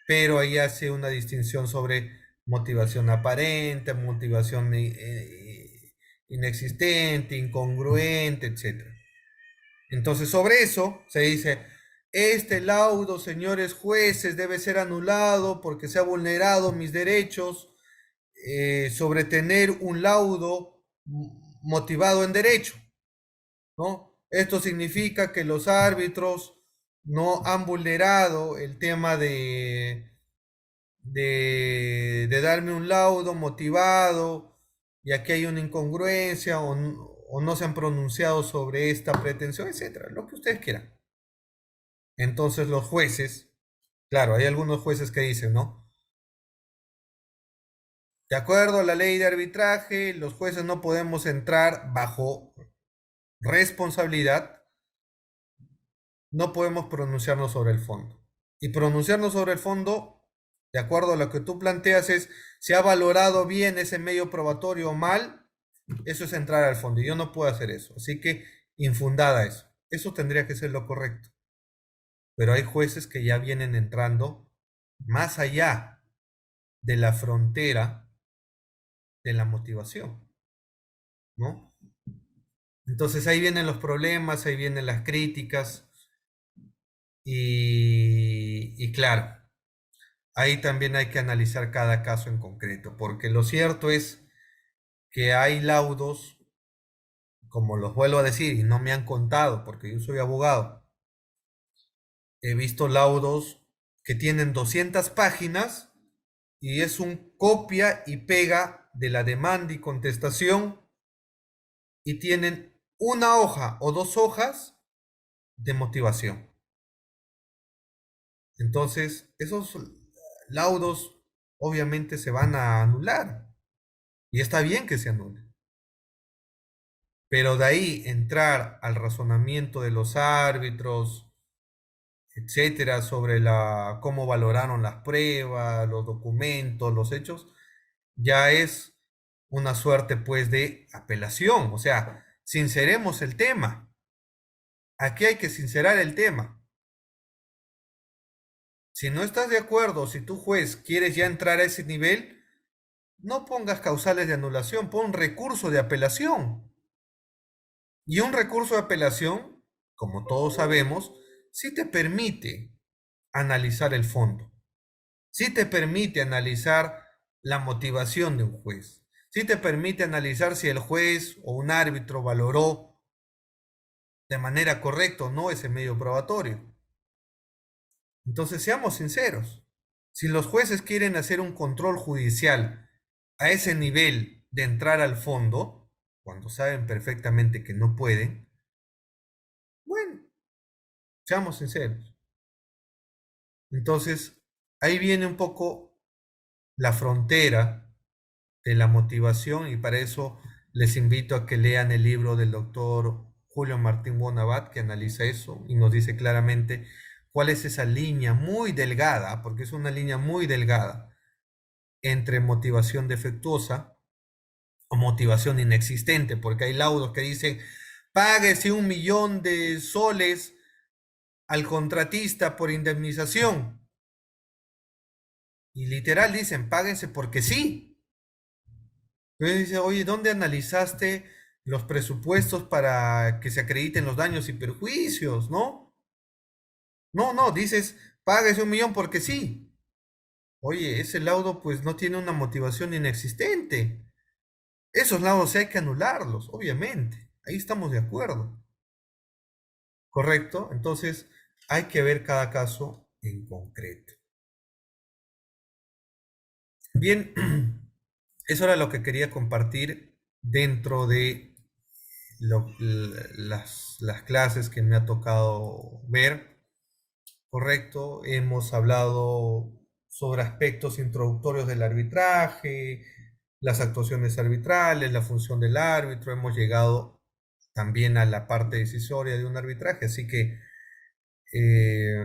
pero ahí hace una distinción sobre motivación aparente, motivación inexistente, incongruente, etcétera. Entonces, sobre eso se dice, este laudo, señores jueces, debe ser anulado porque se ha vulnerado mis derechos sobre tener un laudo motivado en derecho, ¿no? Esto significa que los árbitros no han vulnerado el tema de darme un laudo motivado, y aquí hay una incongruencia o no se han pronunciado sobre esta pretensión, etcétera, lo que ustedes quieran. Entonces los jueces, claro, hay algunos jueces que dicen, ¿no? De acuerdo a la ley de arbitraje, los jueces no podemos entrar bajo responsabilidad, no podemos pronunciarnos sobre el fondo. Y pronunciarnos sobre el fondo, de acuerdo a lo que tú planteas, es si ha valorado bien ese medio probatorio o mal, eso es entrar al fondo. Y yo no puedo hacer eso. Así que infundada eso. Eso tendría que ser lo correcto. Pero hay jueces que ya vienen entrando más allá de la frontera de la motivación, ¿no? Entonces ahí vienen los problemas, ahí vienen las críticas y claro, ahí también hay que analizar cada caso en concreto, porque lo cierto es que hay laudos, como los vuelvo a decir, y no me han contado porque yo soy abogado, he visto laudos que tienen 200 páginas y es un copia y pega de la demanda y contestación y tienen una hoja o dos hojas de motivación. Entonces, esos laudos obviamente se van a anular y está bien que se anulen. Pero de ahí entrar al razonamiento de los árbitros, etcétera, sobre cómo valoraron las pruebas, los documentos, los hechos, ya es una suerte pues de apelación. O sea, sinceremos el tema. Aquí hay que sincerar el tema. Si no estás de acuerdo, si tú juez quieres ya entrar a ese nivel, no pongas causales de anulación, pon recurso de apelación. Y un recurso de apelación, como todos sabemos, sí te permite analizar el fondo, sí te permite analizar la motivación de un juez, sí te permite analizar si el juez o un árbitro valoró de manera correcta o no ese medio probatorio. Entonces, seamos sinceros. Si los jueces quieren hacer un control judicial a ese nivel de entrar al fondo, cuando saben perfectamente que no pueden, bueno, seamos sinceros. Entonces, ahí viene un poco la frontera de la motivación y para eso les invito a que lean el libro del doctor Julio Martín Bonabat, que analiza eso y nos dice claramente cuál es esa línea muy delgada, porque es una línea muy delgada, entre motivación defectuosa o motivación inexistente, porque hay laudos que dicen, páguese 1 millón de soles al contratista por indemnización. Y literal dicen, páguense porque sí. Entonces dice, oye, ¿dónde analizaste los presupuestos para que se acrediten los daños y perjuicios? ¿No? No, no, dices, páguese 1 millón porque sí. Oye, ese laudo pues no tiene una motivación inexistente. Esos laudos sí hay que anularlos, obviamente. Ahí estamos de acuerdo. ¿Correcto? Entonces hay que ver cada caso en concreto. Bien, eso era lo que quería compartir dentro de las clases que me ha tocado ver. Correcto, hemos hablado sobre aspectos introductorios del arbitraje, las actuaciones arbitrales, la función del árbitro, hemos llegado también a la parte decisoria de un arbitraje, así que eh,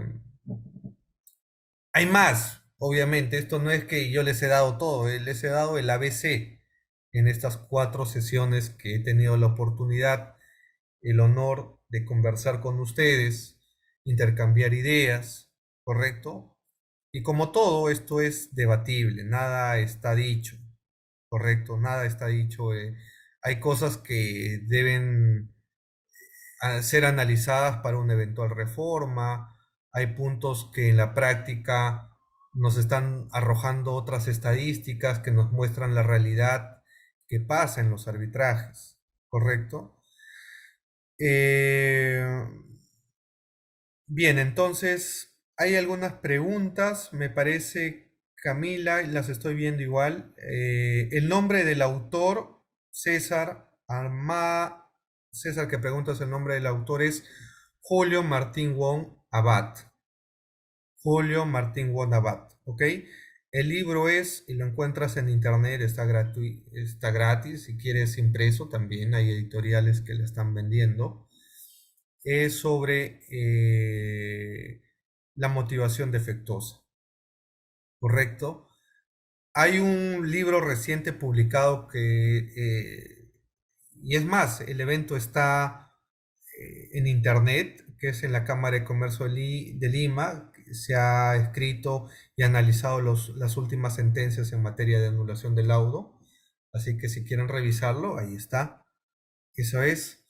hay más, obviamente, esto no es que yo les he dado todo, les he dado el ABC en estas 4 sesiones que he tenido la oportunidad, el honor de conversar con ustedes, intercambiar ideas, ¿correcto? Y como todo, esto es debatible, nada está dicho, ¿correcto? Nada está dicho. Hay cosas que deben ser analizadas para una eventual reforma, hay puntos que en la práctica nos están arrojando otras estadísticas que nos muestran la realidad que pasa en los arbitrajes, ¿correcto? Eh, Bien, entonces hay algunas preguntas, me parece, Camila, y las estoy viendo igual. El nombre del autor, César Arma, César que preguntas el nombre del autor es Julio Martín Wong Abad. Julio Martín Wong Abad, ¿ok? El libro es, y lo encuentras en internet, está gratis, si quieres impreso también, hay editoriales que lo están vendiendo. Es sobre la motivación defectuosa, ¿correcto? Hay un libro reciente publicado y es más, el evento está en internet, que es en la Cámara de Comercio de Lima, que se ha escrito y analizado las últimas sentencias en materia de anulación del laudo, así que si quieren revisarlo, ahí está. Eso es.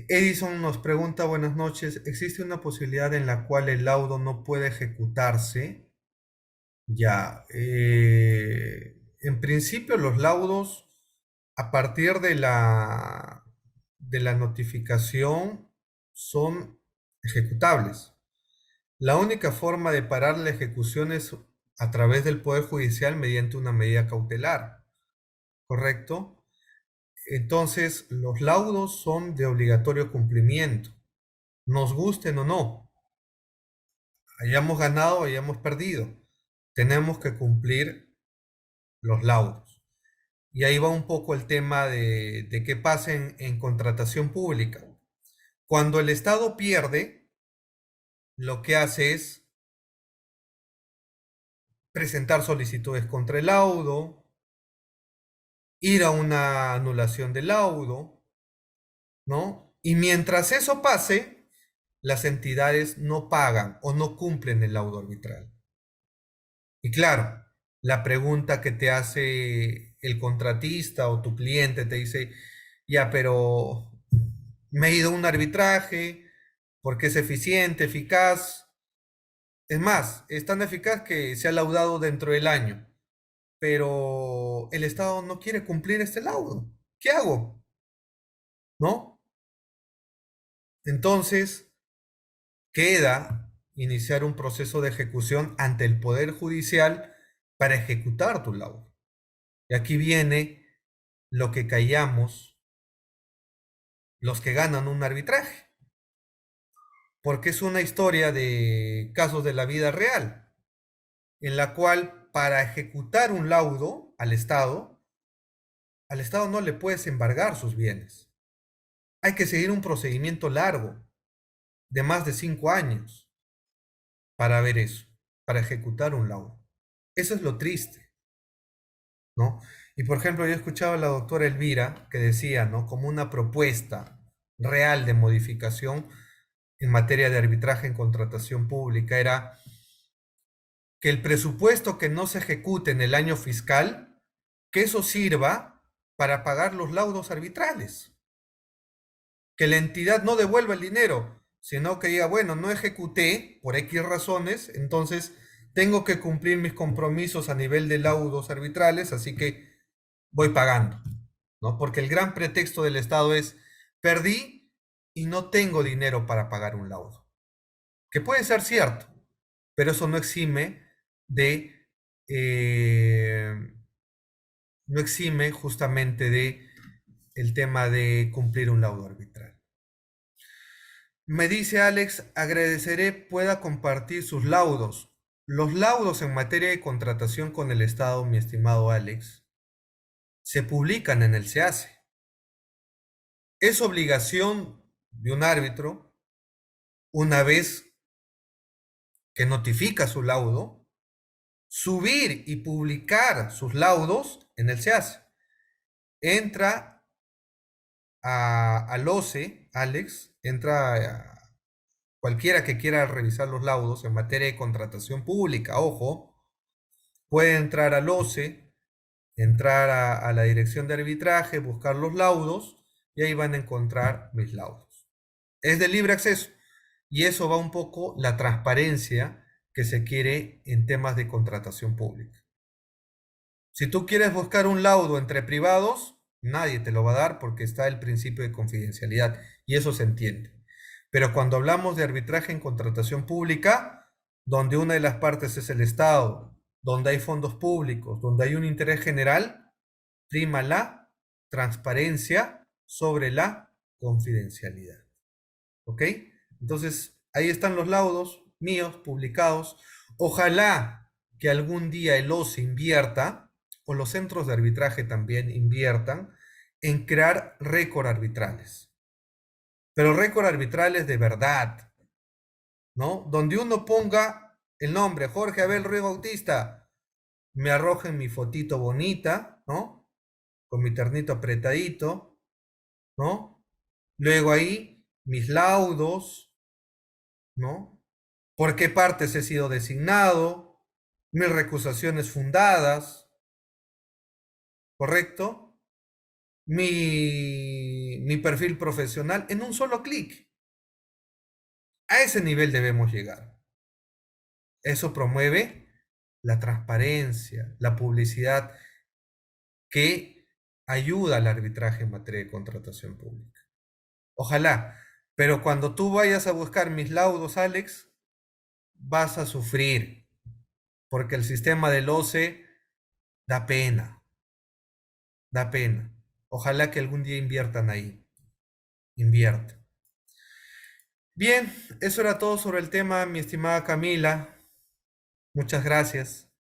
Edison nos pregunta, buenas noches, ¿existe una posibilidad en la cual el laudo no puede ejecutarse? Ya, en principio los laudos, a partir de la notificación, son ejecutables. La única forma de parar la ejecución es a través del Poder Judicial mediante una medida cautelar, ¿correcto? Entonces, los laudos son de obligatorio cumplimiento, nos gusten o no, hayamos ganado o hayamos perdido, tenemos que cumplir los laudos. Y ahí va un poco el tema de qué pasa en contratación pública. Cuando el Estado pierde, lo que hace es presentar solicitudes contra el laudo, ir a una anulación del laudo, ¿no? Y mientras eso pase, las entidades no pagan o no cumplen el laudo arbitral. Y claro, la pregunta que te hace el contratista o tu cliente te dice, ya, pero me he ido a un arbitraje porque es eficiente, eficaz. Es más, es tan eficaz que se ha laudado dentro del año, pero el Estado no quiere cumplir este laudo. ¿Qué hago? ¿No? Entonces, queda iniciar un proceso de ejecución ante el Poder Judicial para ejecutar tu laudo. Y aquí viene lo que callamos los que ganan un arbitraje, porque es una historia de casos de la vida real, en la cual para ejecutar un laudo al Estado no le puedes embargar sus bienes. Hay que seguir un procedimiento largo de más de 5 años para ver eso, para ejecutar un laudo. Eso es lo triste, ¿no? Y por ejemplo, yo escuchaba a la doctora Elvira que decía, ¿no? Como una propuesta real de modificación en materia de arbitraje en contratación pública era que el presupuesto que no se ejecute en el año fiscal, que eso sirva para pagar los laudos arbitrales. Que la entidad no devuelva el dinero, sino que diga, bueno, no ejecuté por X razones, entonces tengo que cumplir mis compromisos a nivel de laudos arbitrales, así que voy pagando, ¿no? Porque el gran pretexto del Estado es, perdí y no tengo dinero para pagar un laudo. Que puede ser cierto, pero eso no exime de, eh, no exime justamente de el tema de cumplir un laudo arbitral. Me dice Alex, agradeceré pueda compartir sus laudos. Los laudos en materia de contratación con el Estado, mi estimado Alex, se publican en el SEACE. Es obligación de un árbitro, una vez que notifica su laudo, subir y publicar sus laudos en el SEACE. Entra al OCE, Alex, entra cualquiera que quiera revisar los laudos en materia de contratación pública, ojo, puede entrar al OCE, entrar a la dirección de arbitraje, buscar los laudos y ahí van a encontrar mis laudos. Es de libre acceso y eso va un poco la transparencia que se quiere en temas de contratación pública. Si tú quieres buscar un laudo entre privados, nadie te lo va a dar porque está el principio de confidencialidad y eso se entiende. Pero cuando hablamos de arbitraje en contratación pública, donde una de las partes es el Estado, donde hay fondos públicos, donde hay un interés general, prima la transparencia sobre la confidencialidad. ¿Ok? Entonces, ahí están los laudos míos publicados. Ojalá que algún día el OCE invierta, o los centros de arbitraje también inviertan, en crear récord arbitrales. Pero récord arbitrales de verdad, ¿no? Donde uno ponga el nombre Jorge Abel Ruiz Bautista, me arrojen mi fotito bonita, ¿no? Con mi ternito apretadito, ¿no? Luego ahí mis laudos, ¿no? ¿Por qué partes he sido designado? Mis recusaciones fundadas, ¿correcto? Mi perfil profesional en un solo clic. A ese nivel debemos llegar. Eso promueve la transparencia, la publicidad que ayuda al arbitraje en materia de contratación pública. Ojalá, pero cuando tú vayas a buscar mis laudos, Alex, vas a sufrir, porque el sistema del OCE da pena, da pena. Ojalá que algún día inviertan ahí, inviertan. Bien, eso era todo sobre el tema, mi estimada Camila. Muchas gracias.